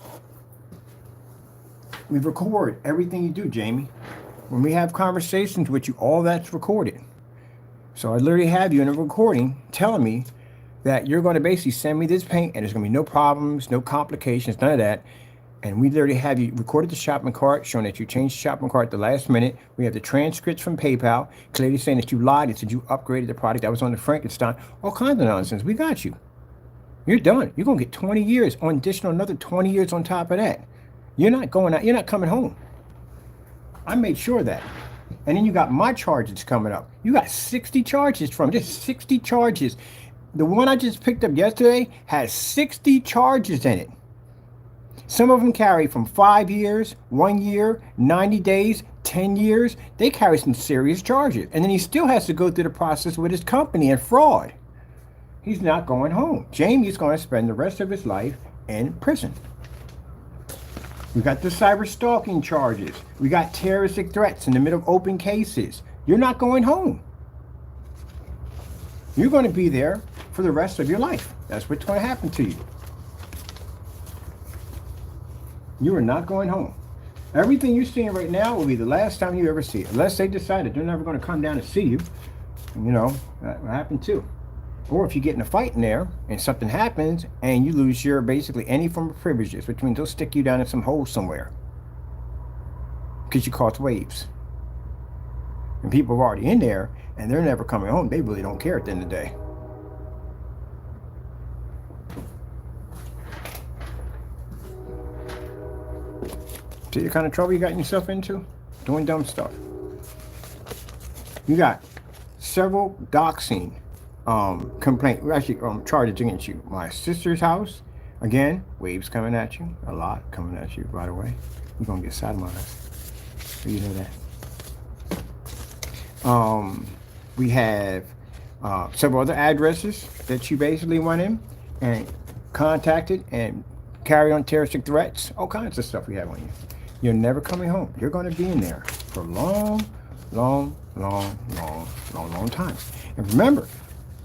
We record everything you do, Jamie. When we have conversations with you, all that's recorded. So I literally have you in a recording telling me that you're going to basically send me this paint and there's going to be no problems, no complications, none of that. And we literally have you recorded the shopping cart, showing that you changed the shopping cart at the last minute. We have the transcripts from PayPal, clearly saying that you lied and said you upgraded the product that was on the Frankenstein. All kinds of nonsense. We got you. You're done. You're going to get 20 years, on additional another 20 years on top of that. You're not going out. You're not coming home. I made sure of that. And then you got my charges coming up. You got 60 charges from this, 60 charges. The one I just picked up yesterday has 60 charges in it. Some of them carry from 5 years, 1 year, 90 days, 10 years. They carry some serious charges. And then he still has to go through the process with his company and fraud. He's not going home. Jamie's going to spend the rest of his life in prison. We got the cyber stalking charges. We got terroristic threats in the middle of open cases. You're not going home. You're going to be there for the rest of your life. That's what's going to happen to you. You are not going home. Everything you're seeing right now will be the last time you ever see it. Unless they decided they're never going to come down and see you. You know, that will happen too. Or if you get in a fight in there and something happens and you lose your basically any form of privileges, which means they'll stick you down in some hole somewhere because you caused waves. And people are already in there and they're never coming home. They really don't care at the end of the day. See the kind of trouble you got yourself into? Doing dumb stuff. You got several doxing charges against you. My sister's house, again, waves coming at you, a lot coming at you, by the way. You're gonna get sodomized. So you know that. We have several other addresses that you basically went in and contacted and carry on terroristic threats, all kinds of stuff we have on you. You're never coming home. You're going to be in there for a long time. And remember,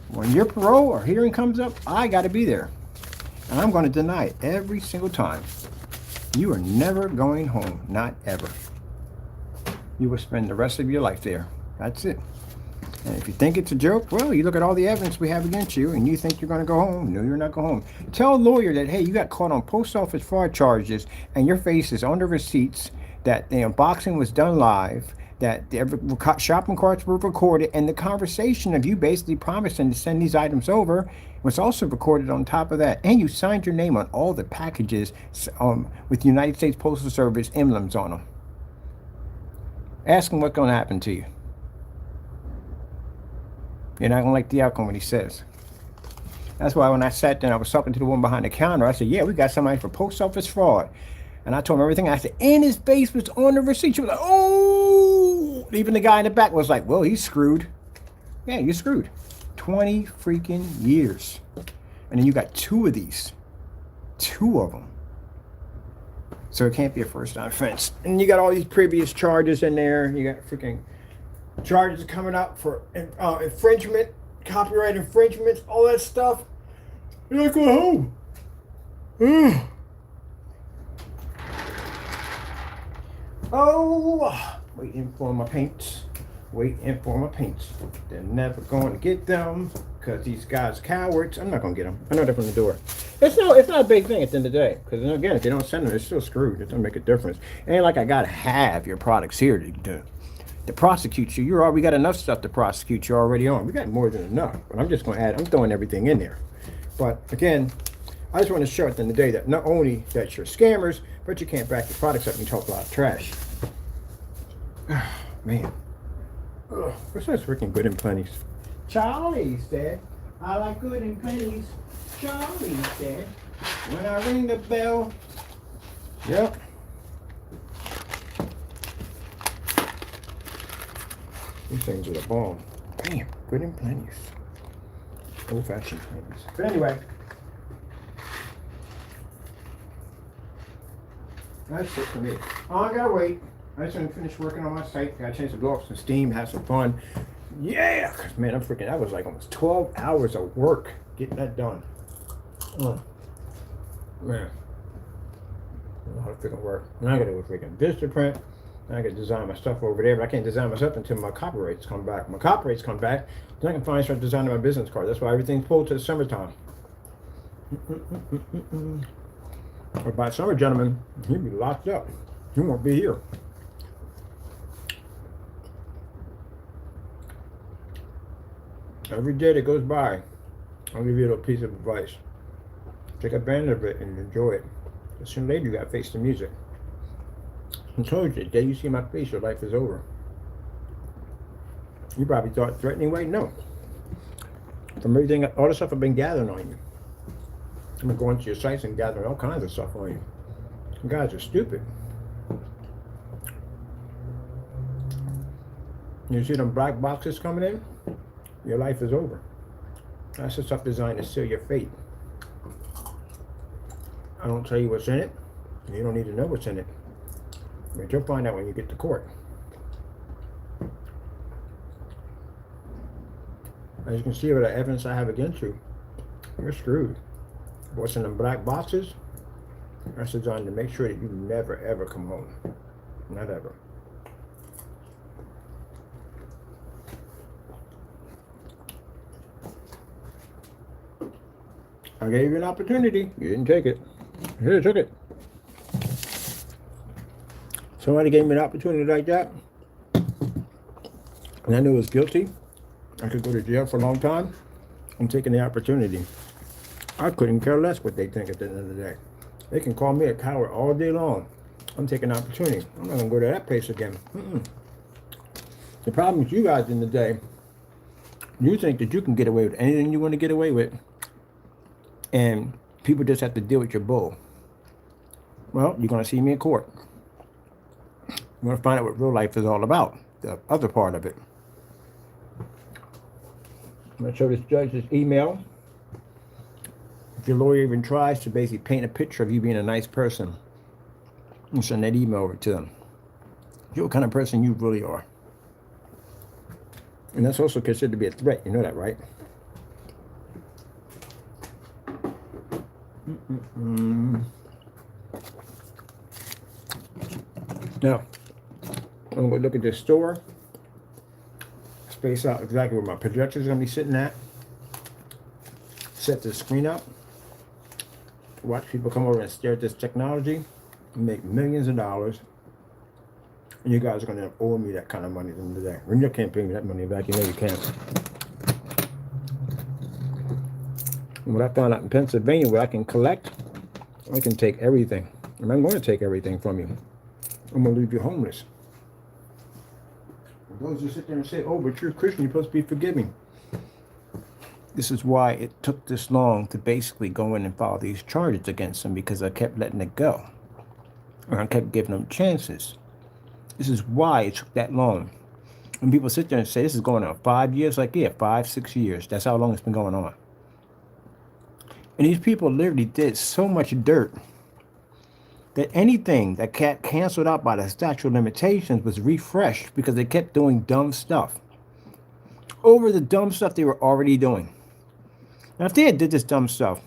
when your parole or hearing comes up, I got to be there. And I'm going to deny it every single time. You are never going home. Not ever. You will spend the rest of your life there. That's it. And if you think it's a joke, well, you look at all the evidence we have against you and you think you're going to go home. No, you're not going home. Tell a lawyer that, hey, you got caught on post office fraud charges and your face is on the receipts, that the unboxing was done live, that the shopping carts were recorded, and the conversation of you basically promising to send these items over was also recorded on top of that. And you signed your name on all the packages with the United States Postal Service emblems on them. Ask him what's going to happen to you. You're not going to like the outcome when he says. That's why when I sat there and I was talking to the woman behind the counter, I said, yeah, we got somebody for post office fraud. And I told him everything. I said, and his face was on the receipt. She was like, oh. Even the guy in the back was like, well, he's screwed. Yeah, you're screwed. 20 freaking years. And then you got two of these. Two of them. So it can't be a first-time offense. And you got all these previous charges in there. You got freaking charges coming up for infringement, copyright infringements, all that stuff. You're not going home. Oh, waiting for my paints. Waiting for my paints. They're never going to get them because these guys are cowards. I'm not going to get them. I know they're from the door. It's not a big thing at the end of the day. Because again, if they don't send them, they're still screwed. It doesn't make a difference. It ain't like I got to have your products here to prosecute you. We got enough stuff to prosecute you already on. We got more than enough. But I'm just going to I'm throwing everything in there. But again, I just want to show at the end of the day that not only that you're scammers, but you can't back your products up and talk a lot of trash. Man. What's that freaking good and plenties? Charlie said, I like good and plenties. Charlie said, when I ring the bell. Yep. These things are the bomb. Damn, good and plenties. Old-fashioned plenties. But anyway. That's it for me. I gotta wait. I just want to finish working on my site. Got a chance to blow up some steam, have some fun. Yeah! Man, that was like almost 12 hours of work getting that done. Man. A lot of freaking work. And I gotta do a freaking vista print. And I gotta design my stuff over there, but I can't design my stuff until my copyrights come back. My copyrights come back, then I can finally start designing my business card. That's why everything's pulled to the summertime. But by summer, gentlemen, he'll be locked up. He won't be here. Every day that goes by, I'll give you a little piece of advice. Take advantage of it and enjoy it. But sooner or later, you got to face the music. I told you, the day you see my face, your life is over. You probably thought threatening way? No. From everything, all the stuff I've been gathering on you. I've been going to your sites and gathering all kinds of stuff on you. You guys are stupid. You see them black boxes coming in? Your life is over. That's the stuff designed to seal your fate. I don't tell you what's in it. You don't need to know what's in it. But you'll find out when you get to court. As you can see with the evidence I have against you, you're screwed. What's in them black boxes? That's designed to make sure that you never ever come home. Not ever. I gave you an opportunity. You didn't take it. You took it. Somebody gave me an opportunity like that, and I knew I was guilty. I could go to jail for a long time. I'm taking the opportunity. I couldn't care less what they think at the end of the day. They can call me a coward all day long. I'm taking an opportunity. I'm not going to go to that place again. The problem with you guys in the day, you think that you can get away with anything you want to get away with, and people just have to deal with your bull. Well, you're going to see me in court. You're going to find out what real life is all about, the other part of it. I'm going to show this judge this email. If your lawyer even tries to basically paint a picture of you being a nice person, and send that email over to them. You're the kind of person you really are. And that's also considered to be a threat. You know that, right? Now, I'm going to look at this store. Space out exactly where my projector is going to be sitting at. Set the screen up. Watch people come over and stare at this technology. And make millions of dollars. And you guys are going to owe me that kind of money at the end of the day. When you can't pay me that money back, you know you can't. And what I found out in Pennsylvania, where I can collect, I can take everything. And I'm going to take everything from you. I'm going to leave you homeless. Those who sit there and say, oh, but you're a Christian, you're supposed to be forgiving. This is why it took this long to basically go in and file these charges against them, because I kept letting it go. Or I kept giving them chances. This is why it took that long. When people sit there and say, this is going on 5 years, like, yeah, 5, 6 years. That's how long it's been going on. And these people literally did so much dirt that anything that got canceled out by the statute of limitations was refreshed because they kept doing dumb stuff over the dumb stuff they were already doing. Now, if they had did this dumb stuff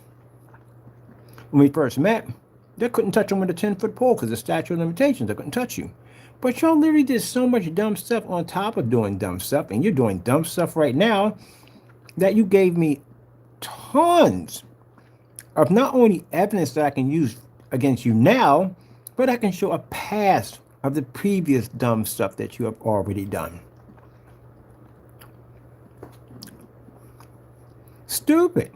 when we first met, they couldn't touch them with a 10-foot pole because the statute of limitations, they couldn't touch you. But y'all literally did so much dumb stuff on top of doing dumb stuff, and you're doing dumb stuff right now, that you gave me tons of not only evidence that I can use against you now, but I can show a past of the previous dumb stuff that you have already done. Stupid.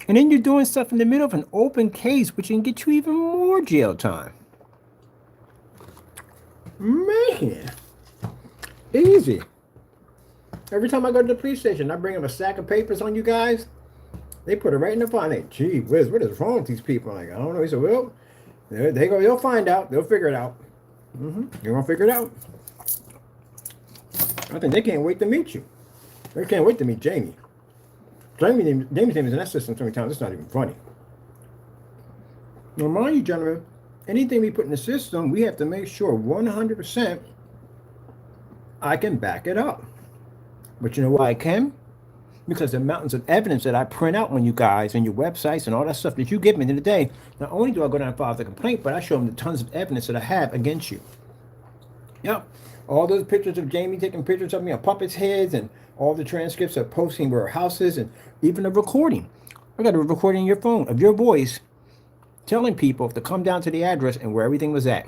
And then you're doing stuff in the middle of an open case, which can get you even more jail time. Man, easy. Every time I go to the police station, I bring them a stack of papers on you guys. They put it right in the file. Like, gee whiz, what is wrong with these people? Like, I don't know. He said, well, there they go. They'll find out. They'll figure it out. You're going to figure it out. I think they can't wait to meet you. They can't wait to meet Jamie. Jamie's name is in that system so many times, it's not even funny. Now, mind you, gentlemen, anything we put in the system, we have to make sure 100% I can back it up. But you know why I can? Because the mountains of evidence that I print out on you guys and your websites and all that stuff that you give me in the day, not only do I go down and file the complaint, but I show them the tons of evidence that I have against you. Yep. All those pictures of Jamie taking pictures of me on puppets' heads, and all the transcripts of posting where her house is, and even a recording I got a recording in your phone of your voice telling people to come down to the address and where everything was at.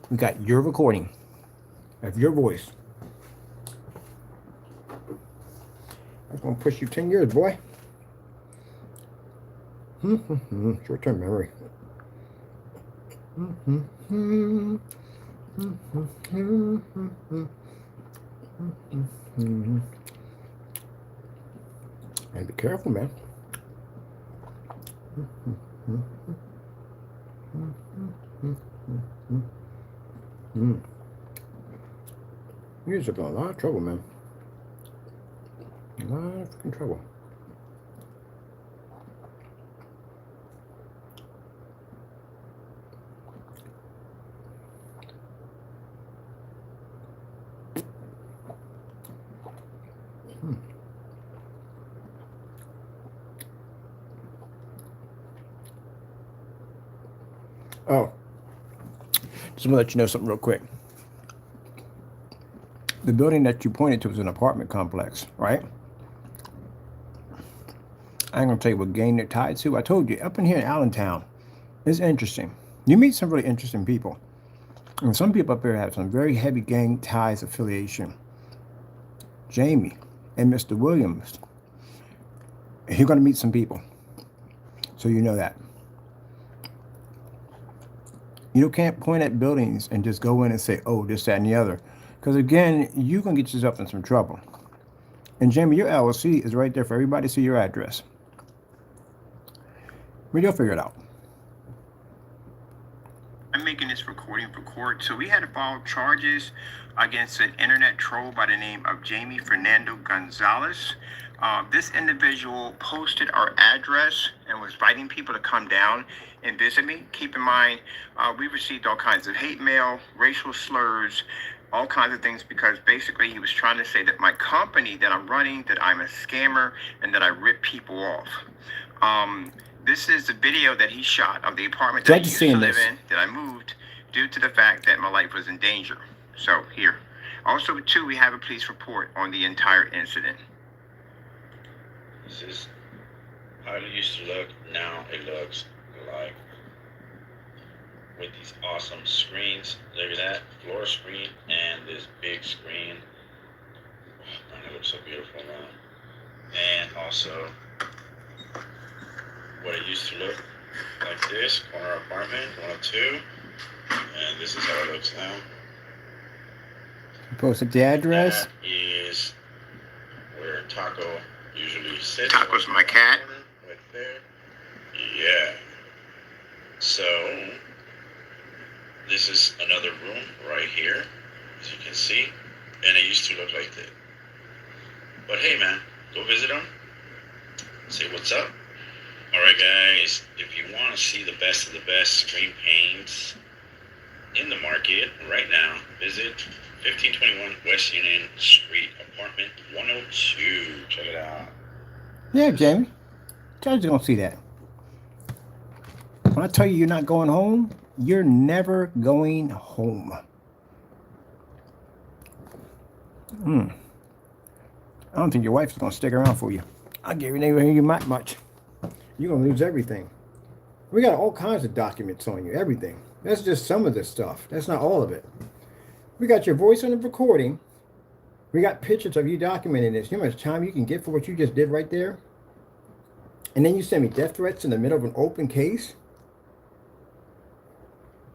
We got your recording of your voice. That's gonna push you 10 years, boy. Short-term memory. And be careful, man. You're just in a lot of trouble, man. A lot of freaking trouble. Oh, just want to let you know something real quick. The building that you pointed to is an apartment complex, right? I ain't gonna tell you what gang they're tied to. I told you, up in here in Allentown, it's interesting. You meet some really interesting people. And some people up here have some very heavy gang ties affiliation. Jamie and Mr. Williams. You're gonna meet some people. So you know that. You can't point at buildings and just go in and say, oh, this, that, and the other. Because again, you're going to get yourself in some trouble. And Jamie, your LLC is right there for everybody to see your address. But you'll figure it out. I'm making this recording for court. So we had to file charges against an internet troll by the name of Jamie Fernando Gonzalez. This individual posted our address and was inviting people to come down and visit me. Keep in mind, we received all kinds of hate mail, racial slurs, all kinds of things, because basically he was trying to say that my company that I'm running, that I'm a scammer and that I rip people off. This is the video that he shot of the apartment that I used to live in, that I moved due to the fact that my life was in danger. So here. Also, too, we have a police report on the entire incident. This is how it used to look. Now it looks like, with these awesome screens. Look at that floor screen and this big screen. Oh, man, it looks so beautiful now. And also what it used to look like, this corner apartment 102, and this is how it looks now. You posted the address. That is where Taco usually sits. Taco's my cat. Right there. Yeah. So this is another room right here, as you can see, and it used to look like that. But hey, man, go visit them. Say what's up. All right, guys. If you want to see the best of the best screen paints in the market right now, visit 1521 West Union Street, apartment 102. Check it out. Yeah, Jamie. Judge is gonna see that. When I tell you you're not going home, you're never going home. I don't think your wife's gonna stick around for you. I'll give you much. You're gonna lose everything. We got all kinds of documents on you, everything. That's just some of this stuff. That's not all of it. We got your voice on the recording. We got pictures of you documenting this. You know how much time you can get for what you just did right there? And then you send me death threats in the middle of an open case?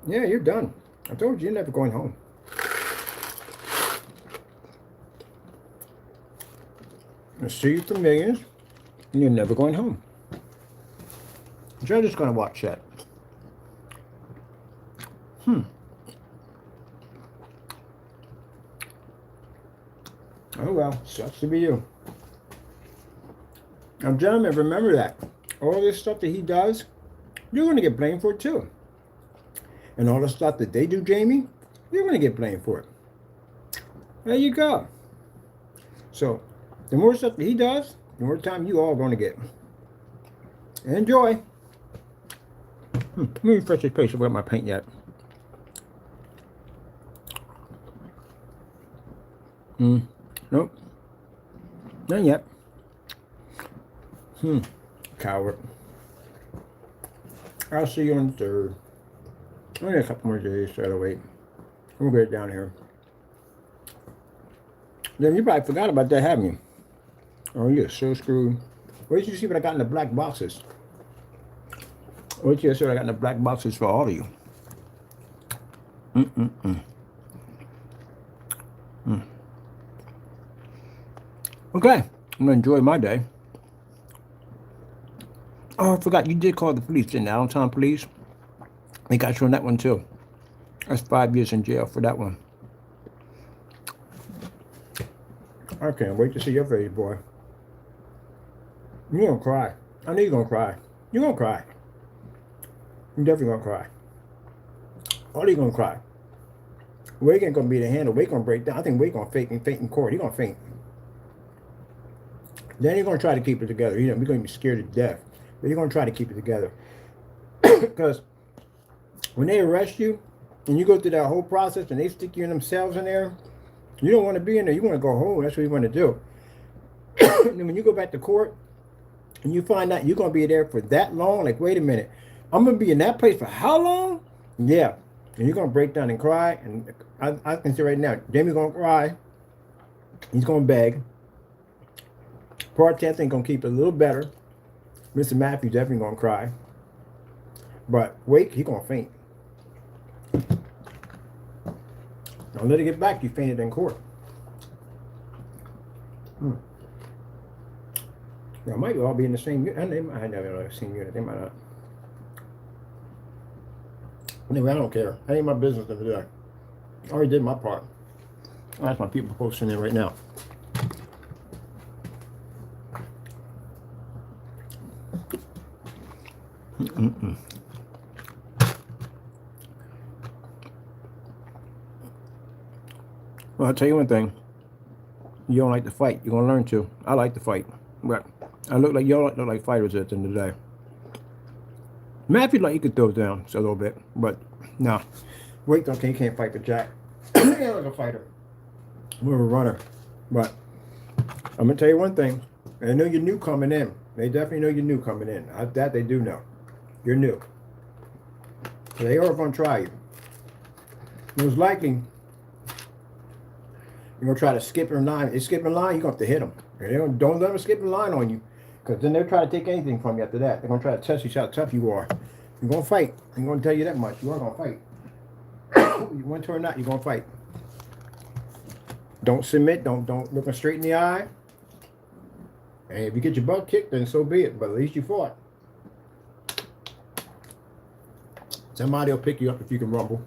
Yeah, you're done. I told you, you're never going home. I'll sue you for millions, and you're never going home. The judge is going to watch that. Oh well, sucks to be you. Now, gentlemen, remember that. All this stuff that he does, you're going to get blamed for it too. And all the stuff that they do, Jamie, you're going to get blamed for it. There you go. So, the more stuff that he does, the more time you all are going to get. Enjoy. Let me refresh this place. I've got my paint yet. Nope. Not yet. Coward. I'll see you on the 3rd. Only a couple more days, so I'll wait. We'll get it down here. Then you probably forgot about that, haven't you? Oh, you're so screwed. Wait till you see what I got in the black boxes. Wait till you see what I got in the black boxes for all of you. Okay, I'm gonna enjoy my day. Oh, I forgot, you did call the police, didn't you? Downtown police. They got you on that one too. That's 5 years in jail for that one. I can't wait to see your face, boy. You're gonna cry. I know you're gonna cry. You're gonna cry. You're definitely gonna cry. All you gonna cry. Wake ain't gonna be the handle. Wake gonna break down. I think Wake gonna faint in court. He gonna faint. Then you're gonna try to keep it together. You know, we're gonna be scared to death. But you're gonna try to keep it together. Because when they arrest you and you go through that whole process and they stick you in themselves in there, you don't want to be in there. You want to go home. That's what you want to do. And then when you go back to court and you find out you're going to be there for that long, like, wait a minute, I'm going to be in that place for how long? Yeah. And you're going to break down and cry. And I can say right now, Jamie's going to cry. He's going to beg. Part 10 ain't going to keep it a little better. Mr. Matthews definitely going to cry. But Wake, he's going to faint. Don't let it get back. You fainted in court. Now, might all be in the same unit. I never know the same unit. They might not. Anyway, I don't care. That ain't my business to do. I already did my part. That's my people posting in right now. Well, I'll tell you one thing. You don't like to fight. You're going to learn to. I like to fight. But I look like y'all look like fighters at the end of the day. Matthew, like, you could throw it down a little bit. But, no. Wait, okay, you can't fight for Jack. He ain't like a fighter. More of a runner. But I'm going to tell you one thing. They know you're new coming in. They definitely know you're new coming in. That they do know. You're new. So they are going to try you. Most likely, you're going to try to skip in line. If they skip in line, you're going to have to hit them. And don't let them skip in line on you. Because then they'll try to take anything from you after that. They're going to try to test you how tough you are. You're going to fight. I'm going to tell you that much. You are going to fight. You want to or not, you're going to fight. Don't submit. Don't look them straight in the eye. And if you get your butt kicked, then so be it. But at least you fought. Somebody will pick you up if you can rumble.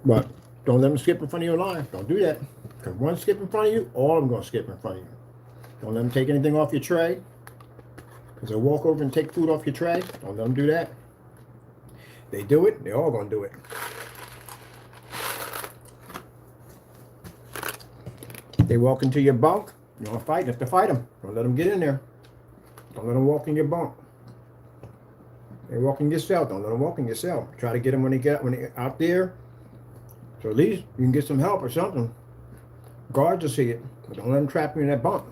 But don't let them skip in front of your line. Don't do that. Because one skip in front of you, all of them going to skip in front of you. Don't let them take anything off your tray. Because they'll walk over and take food off your tray. Don't let them do that. They do it, they're all going to do it. They walk into your bunk, you want to fight, you have to fight them. Don't let them get in there. Don't let them walk in your bunk. They walk in your cell, don't let them walk in your cell. Try to get them when they're out there. So at least you can get some help or something. Guards will see it, but don't let them trap you in that bunk.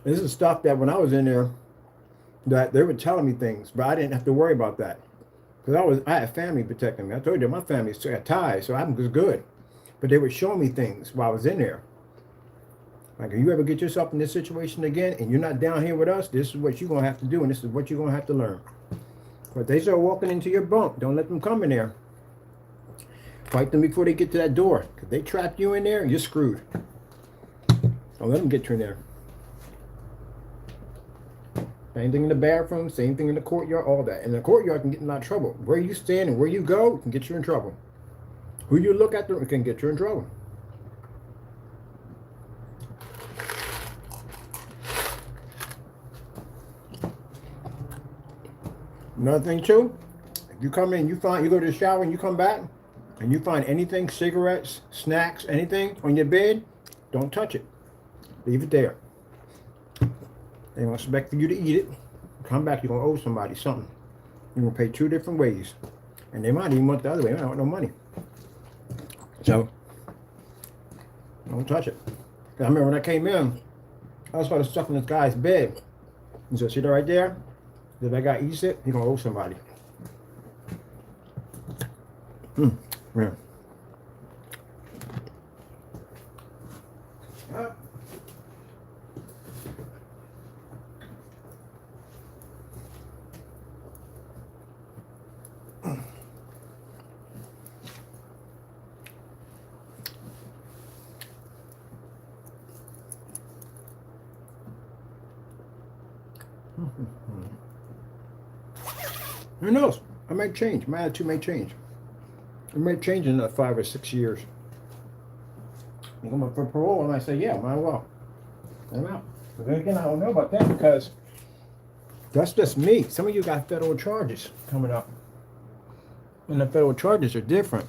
This is stuff that when I was in there, that they were telling me things, but I didn't have to worry about that. Because I had family protecting me. I told you my family had ties, so I was good. But they would show me things while I was in there. Like, if you ever get yourself in this situation again and you're not down here with us, this is what you're going to have to do and this is what you're going to have to learn. But they start walking into your bunk. Don't let them come in there. Fight them before they get to that door. If they trap you in there, you're screwed. Don't let them get you in there. Same thing in the bathroom, same thing in the courtyard, all that. In the courtyard can get in a lot of trouble. Where you stand and where you go can get you in trouble. Who you look at can get you in trouble. Another thing too, if you come in, you go to the shower and you come back and you find anything, cigarettes, snacks, anything on your bed, don't touch it. Leave it there. They don't expect for you to eat it. Come back, you're going to owe somebody something. You're going to pay 2 different ways. And they might even want the other way. They don't want no money. So, don't touch it. I remember when I came in, I was about to stuff in this guy's bed. And so see that right there? If that guy eats it, he gonna owe somebody. Yeah. Who knows? I might change. My attitude may change. It might change in 5 or 6 years. You come up for parole, and I say, yeah, might as well. I'm out. But then again, I don't know about that because that's just me. Some of you got federal charges coming up. And the federal charges are different.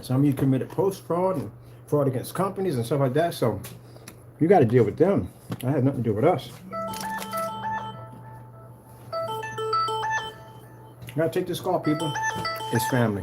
Some of you committed post-fraud and fraud against companies and stuff like that. So you got to deal with them. I have nothing to do with us. Gotta take this call, people. It's family.